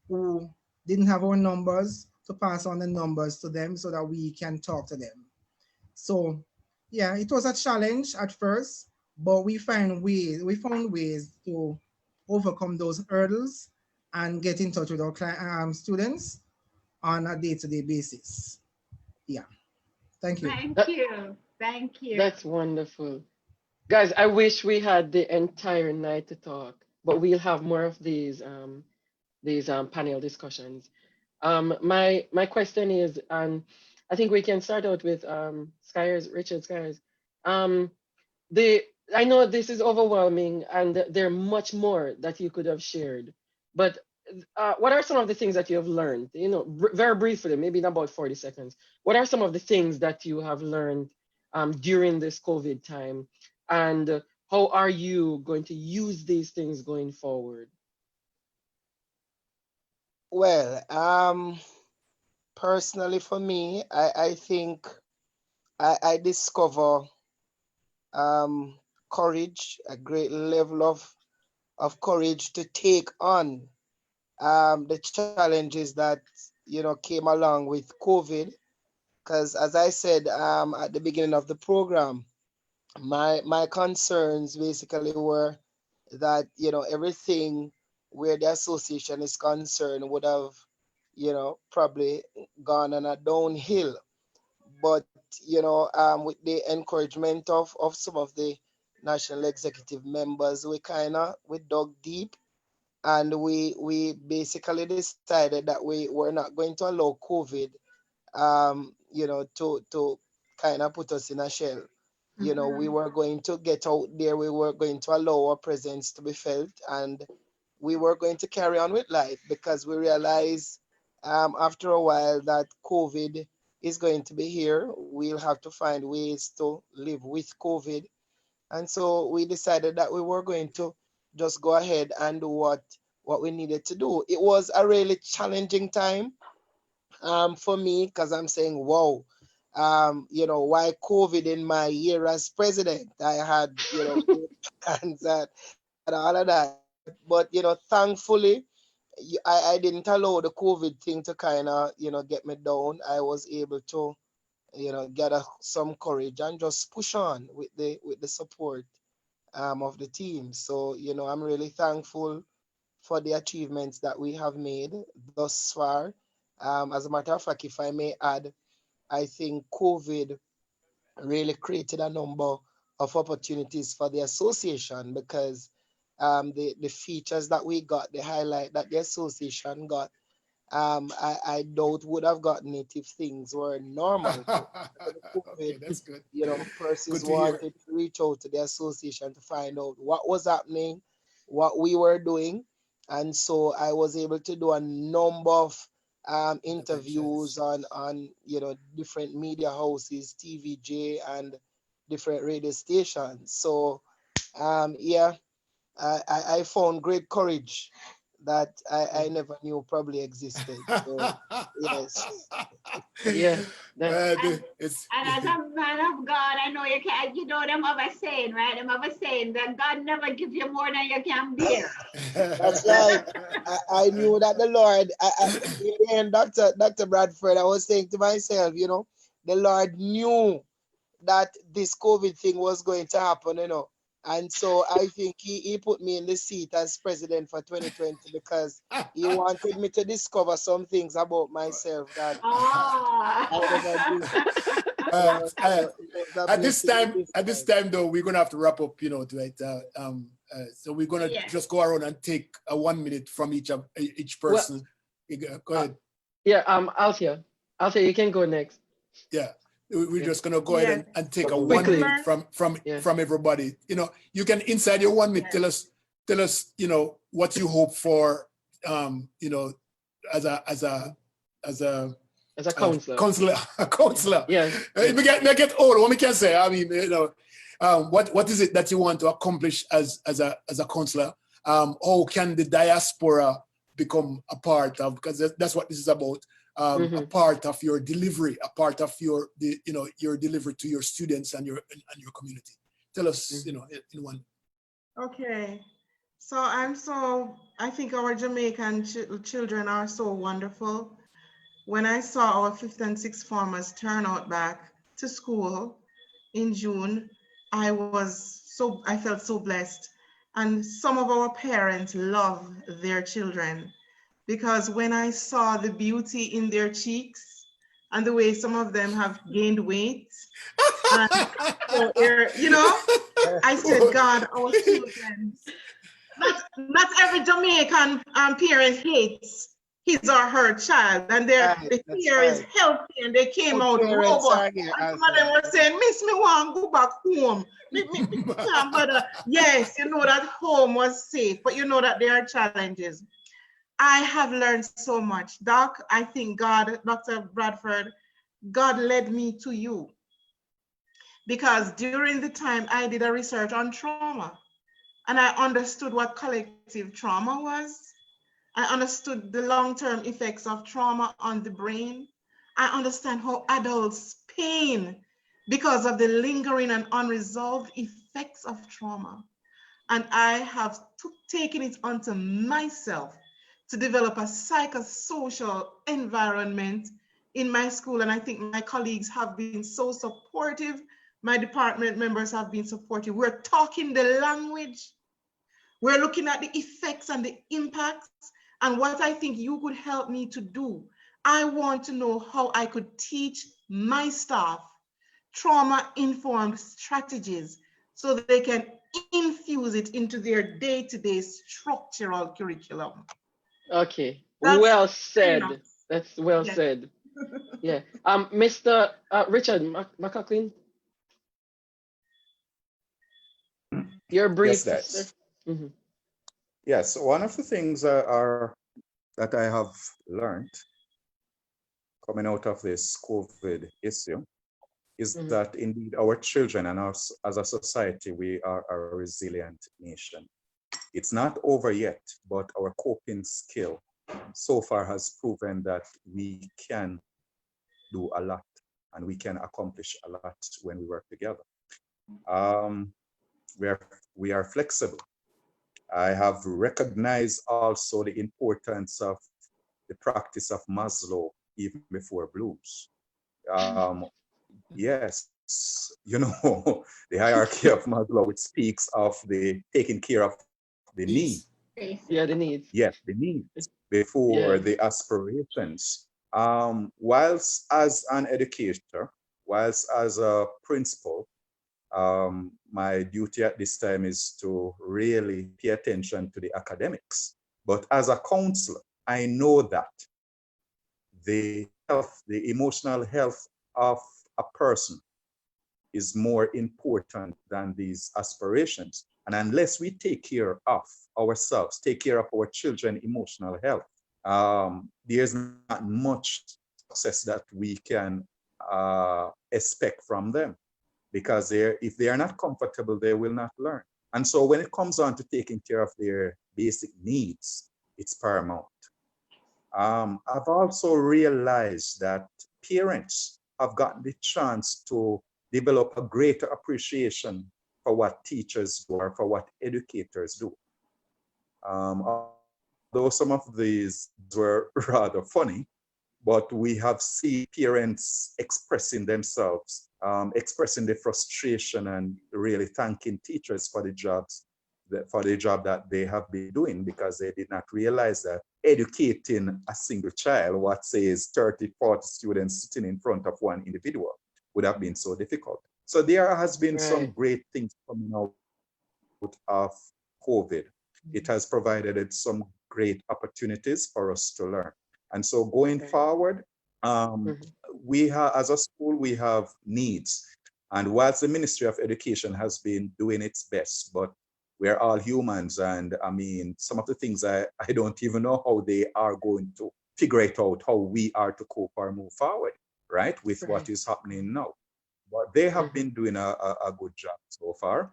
who didn't have our numbers, to pass on the numbers to them so that we can talk to them. So yeah, it was a challenge at first, but we found ways to overcome those hurdles and get in touch with our students on a day-to-day basis. Yeah, thank you.
Thank you. Thank you.
That's wonderful. Guys, I wish we had the entire night to talk, but we'll have more of these panel discussions. My question is, I think we can start out with Richard Skyers. The I know this is overwhelming, and there are much more that you could have shared, but what are some of the things that you have learned? You know, very briefly, maybe in about 40 seconds. What are some of the things that you have learned during this COVID time, and how are you going to use these things going forward?
Well, personally for me, I think I discover courage, a great level of courage to take on the challenges that came along with COVID. Because as I said at the beginning of the program, my concerns basically were that everything where the association is concerned would have probably gone on a downhill. But with the encouragement of some of the national executive members, we dug deep, and we basically decided that we were not going to allow COVID to kind of put us in a shell. We were going to get out there, we were going to allow our presence to be felt, and we were going to carry on with life, because we realized after a while that COVID is going to be here. We'll have to find ways to live with COVID. And so we decided that we were going to just go ahead and do what we needed to do. It was a really challenging time for me, because I'm saying, wow, why COVID in my year as president? I had, plans and all of that. But thankfully, I didn't allow the COVID thing to kind of, get me down. I was able to, gather some courage and just push on with the support of the team. So, I'm really thankful for the achievements that we have made thus far. As a matter of fact, if I may add, I think COVID really created a number of opportunities for the association, because the features that we got, the highlight that the association got, I doubt would have gotten it if things were normal.
Okay, that's good.
You know, persons
Good to hear.
wanted to reach out to the association to find out what was happening, what we were doing. And so I was able to do a number of interviews on you know, different media houses, TVJ, and different radio stations. So yeah, I found great courage that I never knew probably existed. So yes.
Yeah.
And as a man of God, I know you can. You know them other saying, right? Them other saying that God never give you more than you can bear.
That's right. I knew that the Lord. In the end, Dr. Bradford, I was saying to myself, you know, the Lord knew that this COVID thing was going to happen, you know. And so I think he put me in the seat as president for 2020 because he wanted me to discover some things about myself that I never did.
At this time though, we're gonna have to wrap up, you know, right? So we're gonna just go around and take 1 minute from each person. Well, go ahead.
Yeah, Althea, you can go next.
Yeah. We're just gonna go ahead and take a 1 minute from everybody. You know, you can inside your 1 minute tell us, you know, what you hope for, you know, as a counselor.
Yeah.
Make it old. What we can say. I mean, you know, what is it that you want to accomplish as a counselor? How can the diaspora become a part of? Because that's what this is about. A part of your delivery, a part of your delivery to your students and your community. Tell us, you know, in one.
Okay, so I think our Jamaican children are so wonderful. When I saw our 5th and 6th formers turn out back to school in June, I felt so blessed. And some of our parents love their children, because when I saw the beauty in their cheeks and the way some of them have gained weight, and so you know, I said, God, our children, not every Jamaican parent hates his or her child, and the fear is healthy, and they came out robust. And some of them were saying, Miss, me want to go back home. Yes, you know that home was safe, but you know that there are challenges. I have learned so much. Doc, I think God, Dr. Bradford, God led me to you. Because during the time I did a research on trauma, and I understood what collective trauma was. I understood the long-term effects of trauma on the brain. I understand how adults pain because of the lingering and unresolved effects of trauma. And I have taken it onto myself to develop a psychosocial environment in my school. And I think my colleagues have been so supportive. My department members have been supportive. We're talking the language. We're looking at the effects and the impacts. And what I think you could help me to do, I want to know how I could teach my staff trauma-informed strategies so that they can infuse it into their day-to-day structural curriculum.
Okay, well said. That's well said. Yeah. Mr. Richard McLaughlin, your brief.
Yes, yes, one of the things that I have learned coming out of this COVID issue is that indeed our children and us as a society, we are a resilient nation. It's not over yet, but our coping skill so far has proven that we can do a lot and we can accomplish a lot when we work together. We are flexible. I have recognized also the importance of the practice of Maslow even before Blues. Yes, you know, the hierarchy of Maslow, it speaks of the taking care of the need.
Yeah, the needs.
Yes, the needs before the aspirations. Whilst as an educator, whilst as a principal, my duty at this time is to really pay attention to the academics. But as a counselor, I know that the health, the emotional health of a person is more important than these aspirations. And unless we take care of ourselves, take care of our children's emotional health, there's not much success that we can expect from them, because if they are not comfortable, they will not learn. And so when it comes on to taking care of their basic needs, it's paramount. I've also realized that parents have gotten the chance to develop a greater appreciation for what teachers do or for what educators do. Although some of these were rather funny, but we have seen parents expressing themselves, expressing the frustration and really thanking teachers for the job that they have been doing, because they did not realize that educating a single child, what says 30, 40 students sitting in front of one individual, would have been so difficult. So there has been some great things coming out of COVID. It has provided some great opportunities for us to learn. And so going forward, we have, as a school, we have needs. And whilst the Ministry of Education has been doing its best, but we're all humans. And I mean, some of the things I don't even know how they are going to figure it out, how we are to cope or move forward, right, with what is happening now. But they have been doing a good job so far.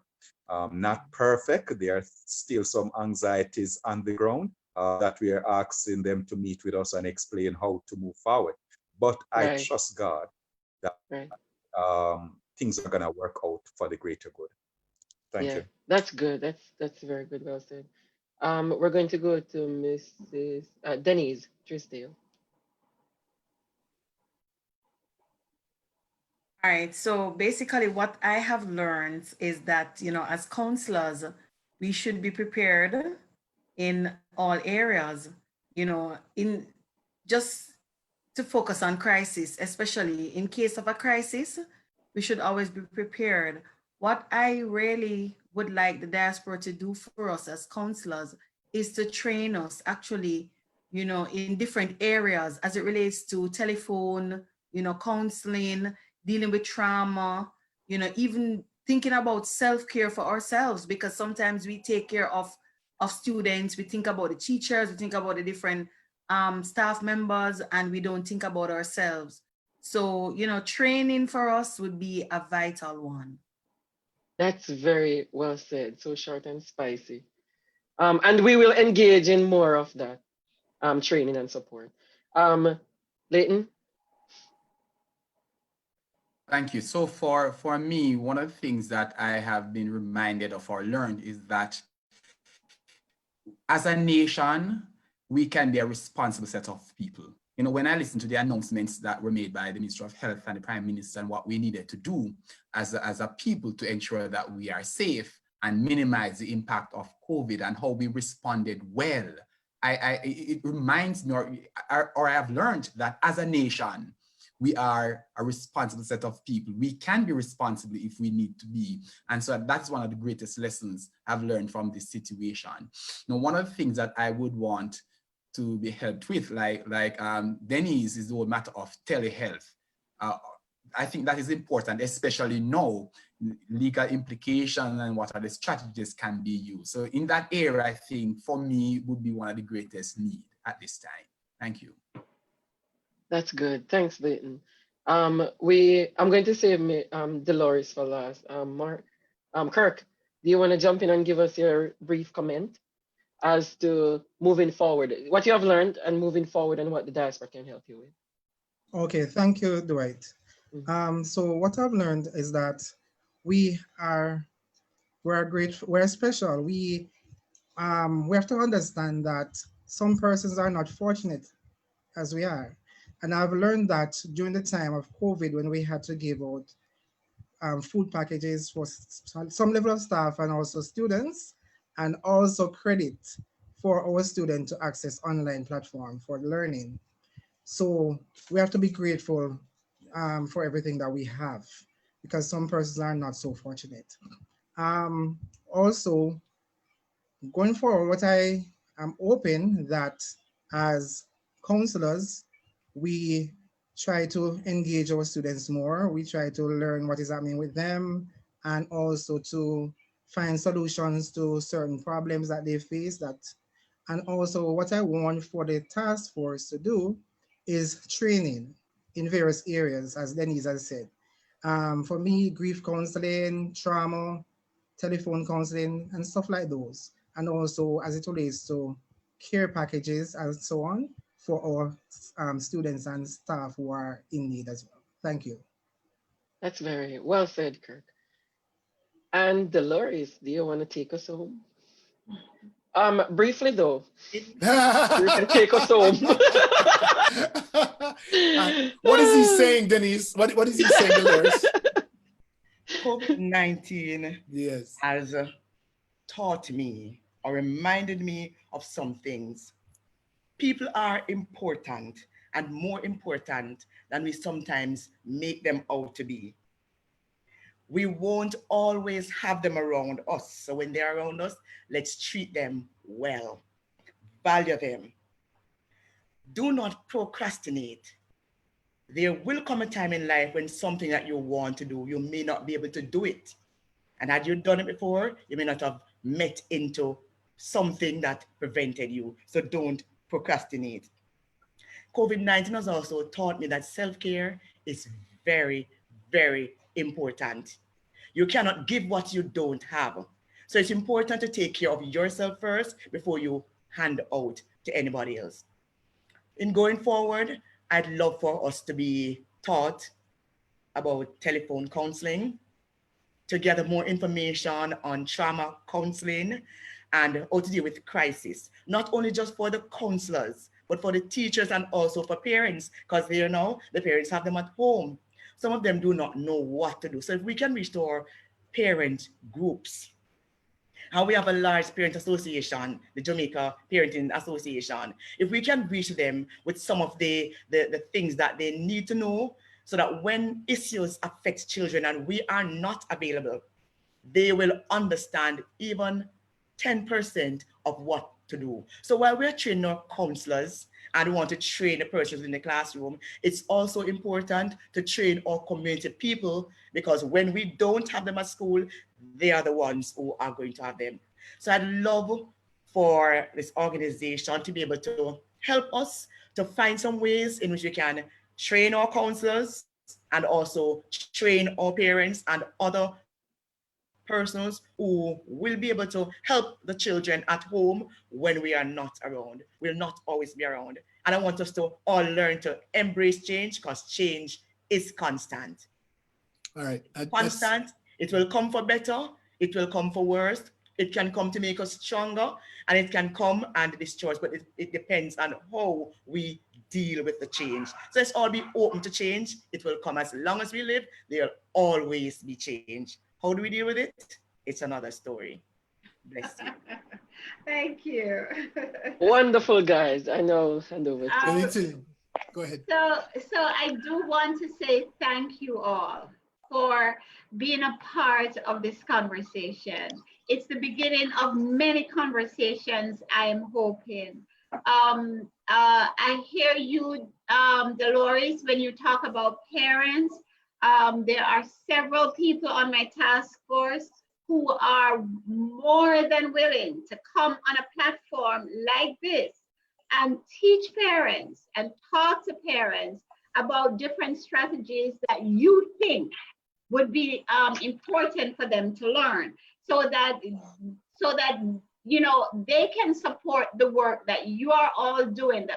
Not perfect. There are still some anxieties on the ground that we are asking them to meet with us and explain how to move forward. But I trust God that things are going to work out for the greater good. Thank you.
That's good. That's very good. Well said. We're going to go to Mrs. Denise Trisdale.
All right, so basically what I have learned is that, you know, as counselors, we should be prepared in all areas, you know, in just to focus on crisis, especially in case of a crisis, we should always be prepared. What I really would like the diaspora to do for us as counselors is to train us actually, you know, in different areas as it relates to telephone, you know, counseling, dealing with trauma, you know, even thinking about self-care for ourselves, because sometimes we take care of students, we think about the teachers, we think about the different staff members, and we don't think about ourselves. So, you know, training for us would be a vital one.
That's very well said, so short and spicy. And we will engage in more of that training and support. Leighton?
Thank you. So for me, one of the things that I have been reminded of or learned is that as a nation, we can be a responsible set of people. You know, when I listen to the announcements that were made by the Minister of Health and the Prime Minister and what we needed to do as a people to ensure that we are safe and minimize the impact of COVID and how we responded well, it reminds me, or I have learned that as a nation, we are a responsible set of people. We can be responsible if we need to be. And so that's one of the greatest lessons I've learned from this situation. Now, one of the things that I would want to be helped with, like Denise, is the whole matter of telehealth. I think that is important, especially now, legal implications and what are the strategies can be used. So in that area, I think for me would be one of the greatest need at this time. Thank you.
That's good. Thanks, Leighton. I'm going to save Dolores for last. Kirk, do you want to jump in and give us your brief comment as to moving forward, what you have learned and moving forward, and what the diaspora can help you with?
Okay, thank you, Dwight. So what I've learned is that we're special. We have to understand that some persons are not fortunate as we are. And I've learned that during the time of COVID, when we had to give out food packages for some level of staff and also students, and also credit for our students to access online platform for learning. So we have to be grateful for everything that we have, because some persons are not so fortunate. Also, going forward, what I am hoping that as counselors, we try to engage our students more. We try to learn what is happening with them, and also to find solutions to certain problems that they face. And also what I want for the task force to do is training in various areas, as Denise has said. For me, grief counseling, trauma, telephone counseling, and stuff like those. And also as it relates to care packages and so on for our students and staff who are in need as well. Thank you.
That's very well said, Kirk. And Dolores, do you want to take us home? Briefly though, you can take us home.
What is he saying, Denise? What is he saying, Dolores?
COVID-19
yes,
has taught me or reminded me of some things. People are important and more important than we sometimes make them out to be. We won't always have them around us. So when they're around us, let's treat them well, value them. Do not procrastinate. There will come a time in life when something that you want to do, you may not be able to do it. And had you done it before, you may not have met into something that prevented you. So don't procrastinate. COVID-19 has also taught me that self-care is very, very important. You cannot give what you don't have. So it's important to take care of yourself first before you hand out to anybody else. In going forward, I'd love for us to be taught about telephone counseling, to gather more information on trauma counseling and how to deal with crisis, not only just for the counselors, but for the teachers and also for parents, because they know the parents have them at home. Some of them do not know what to do. So if we can reach to our parent groups, and we have a large parent association, the Jamaica Parenting Association, if we can reach them with some of the things that they need to know, so that when issues affect children and we are not available, they will understand even 10% of what to do. So while we're training our counselors and we want to train the persons in the classroom, it's also important to train our community people, because when we don't have them at school, they are the ones who are going to have them. So I'd love for this organization to be able to help us to find some ways in which we can train our counselors and also train our parents and other persons who will be able to help the children at home when we are not around. We'll not always be around. And I want us to all learn to embrace change, because change is constant.
All right.
Constant. It will come for better. It will come for worse. It can come to make us stronger, and it can come and destroy us, but it depends on how we deal with the change. So let's all be open to change. It will come. As long as we live, there'll always be change. How do we deal with it? It's another story. Bless you.
Thank you.
Wonderful, guys. I know. Hand over to
Go ahead.
So I do want to say thank you all for being a part of this conversation. It's the beginning of many conversations, I am hoping. I hear you, Dolores, when you talk about parents. There are several people on my task force who are more than willing to come on a platform like this and teach parents and talk to parents about different strategies that you think would be important for them to learn, so that you know they can support the work that you are all doing.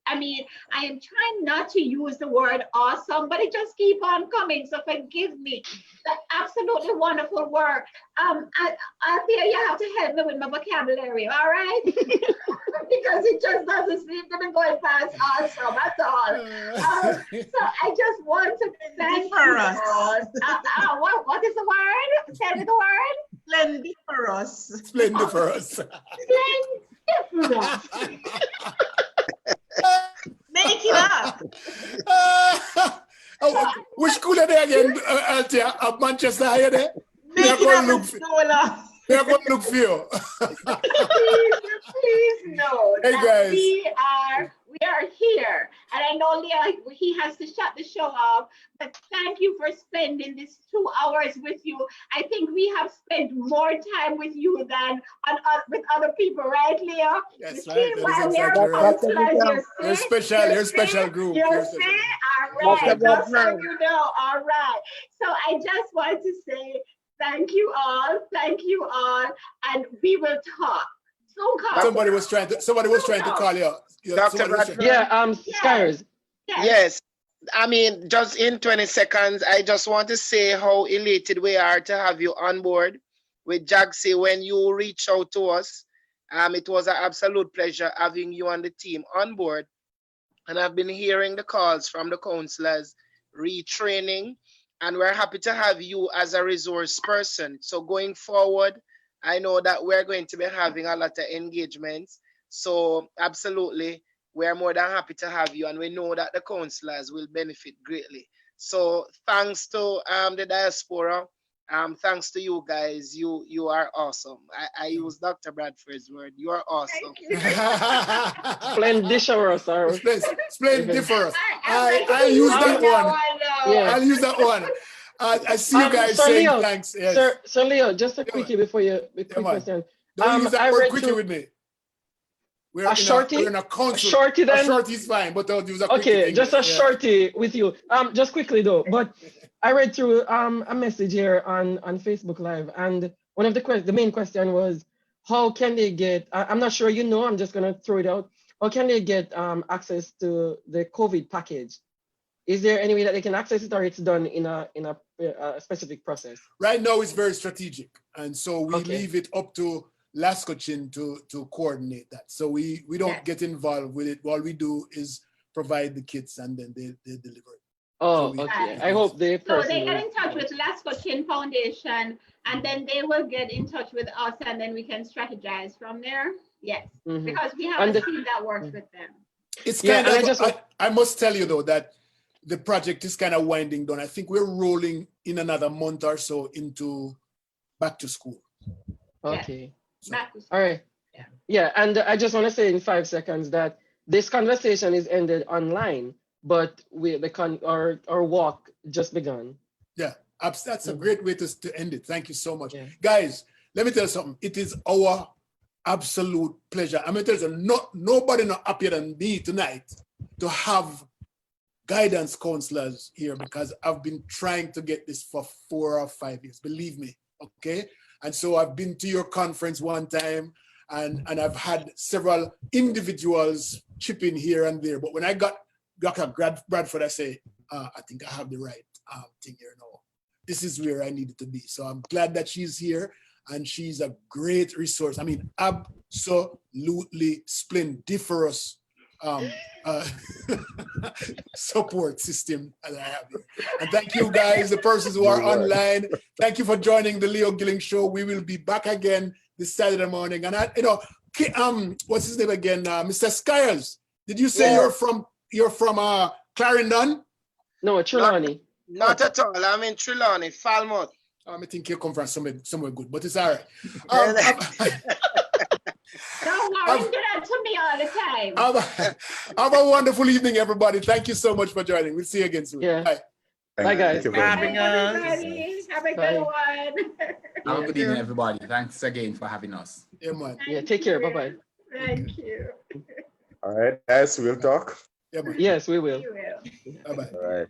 I mean, I am trying not to use the word awesome, but it just keep on coming. So forgive me. The absolutely wonderful work. Althea, you have to help me with my vocabulary, all right? Because it just doesn't seem to be going past awesome at all. So I just want to thank you all. What is the word? Tell me the word.
Splendiferous.
Splendiferous.
Splendiferous.
Make it up.
royalty of Manchester are you there? They're going to look for you.
Please know
Hey,
that
guys.
we are here. And I know Leo, he has to shut the show off, but thank you for spending this 2 hours with you. I think we have spent more time with you than with other people, right, Leo?
Yes,
You
right.
see
That
why
is
we are
exactly right.
counselors, you see?
You're special group.
You
You're
see?
special.
All right, just so you know. All right. So I just want to say thank you all, and we will talk.
Somebody was trying to call you.
Dr. Bradford.
Skyers.
Yes. I mean, just in 20 seconds, I just want to say how elated we are to have you on board with JAGSI. When you reached out to us, it was an absolute pleasure having you and the team on board. And I've been hearing the calls from the counselors, retraining, and we're happy to have you as a resource person. So going forward, I know that we're going to be having a lot of engagements. So absolutely, we're more than happy to have you, and we know that the counselors will benefit greatly. So thanks to the diaspora, thanks to you guys. You are awesome. I use Dr. Bradford's word. You are awesome.
Splendiferous.
Splendiferous. I'll use that one.
Yeah.
I'll use that one. I see you guys saying
Leo,
thanks. Yes.
Sir Leo, just a quickie before you, quick question.
Don't use that word quickie with me. We're in a council.
A shorty then?
A shorty is fine, but don't use a quickie.
Okay, just a shorty with you. Just quickly though, but I read through a message here on Facebook Live, and one of the main question was, how can they get? I'm not sure you know. I'm just gonna throw it out. How can they get access to the COVID package? Is there any way that they can access it, or it's done in a specific process?
Right now, it's very strategic, and so we leave it up to Lascochin to coordinate that. So we don't get involved with it. All we do is provide the kits, and then they deliver it.
Oh, so okay. I hope they.
So they get in touch with Lascochin Foundation, and then they will get in touch with us, and then we can strategize from there. Yes, because we have a team that works with them.
It's kind of. I must tell you though that the project is kind of winding down. I think we're rolling in another month or so into back to school.
Okay.
So,
all right. Yeah, and I just want to say in 5 seconds that this conversation is ended online, but our walk just begun.
Yeah, that's a great way to end it. Thank you so much. Yeah. Guys, let me tell you something. It is our absolute pleasure. I'm going to tell you, nobody not happier than me tonight to have guidance counselors here, because I've been trying to get this for 4 or 5 years, believe me, okay? And so I've been to your conference one time, and I've had several individuals chip in here and there, but when I got Dr. Bradford, I say, I think I have the right thing here now. This is where I needed to be. So I'm glad that she's here, and she's a great resource. I mean, absolutely splendiferous support system that I have here. And thank you guys, the persons who are online. Thank you for joining the Leo Gilling Show. We will be back again this Saturday morning. And what's his name again? Mr. Skyers. Did you say you're from Clarendon?
No, Trelawney.
Not at all. I'm in Trelawney, Falmouth.
I think you come from somewhere good, but it's all right.
Don't worry, do that to me all the time.
Have a wonderful evening, everybody. Thank you so much for joining. We'll see you again soon.
Yeah.
Bye.
Bye, guys.
Bye, everybody. Have a good one.
Have a good evening, everybody. Thanks again for having us.
Yeah, man.
Yeah, take care. Bye-bye.
Thank you.
All right, guys, we'll talk.
Yeah, man.
Yes, we will.
We will.
Bye-bye.
All right.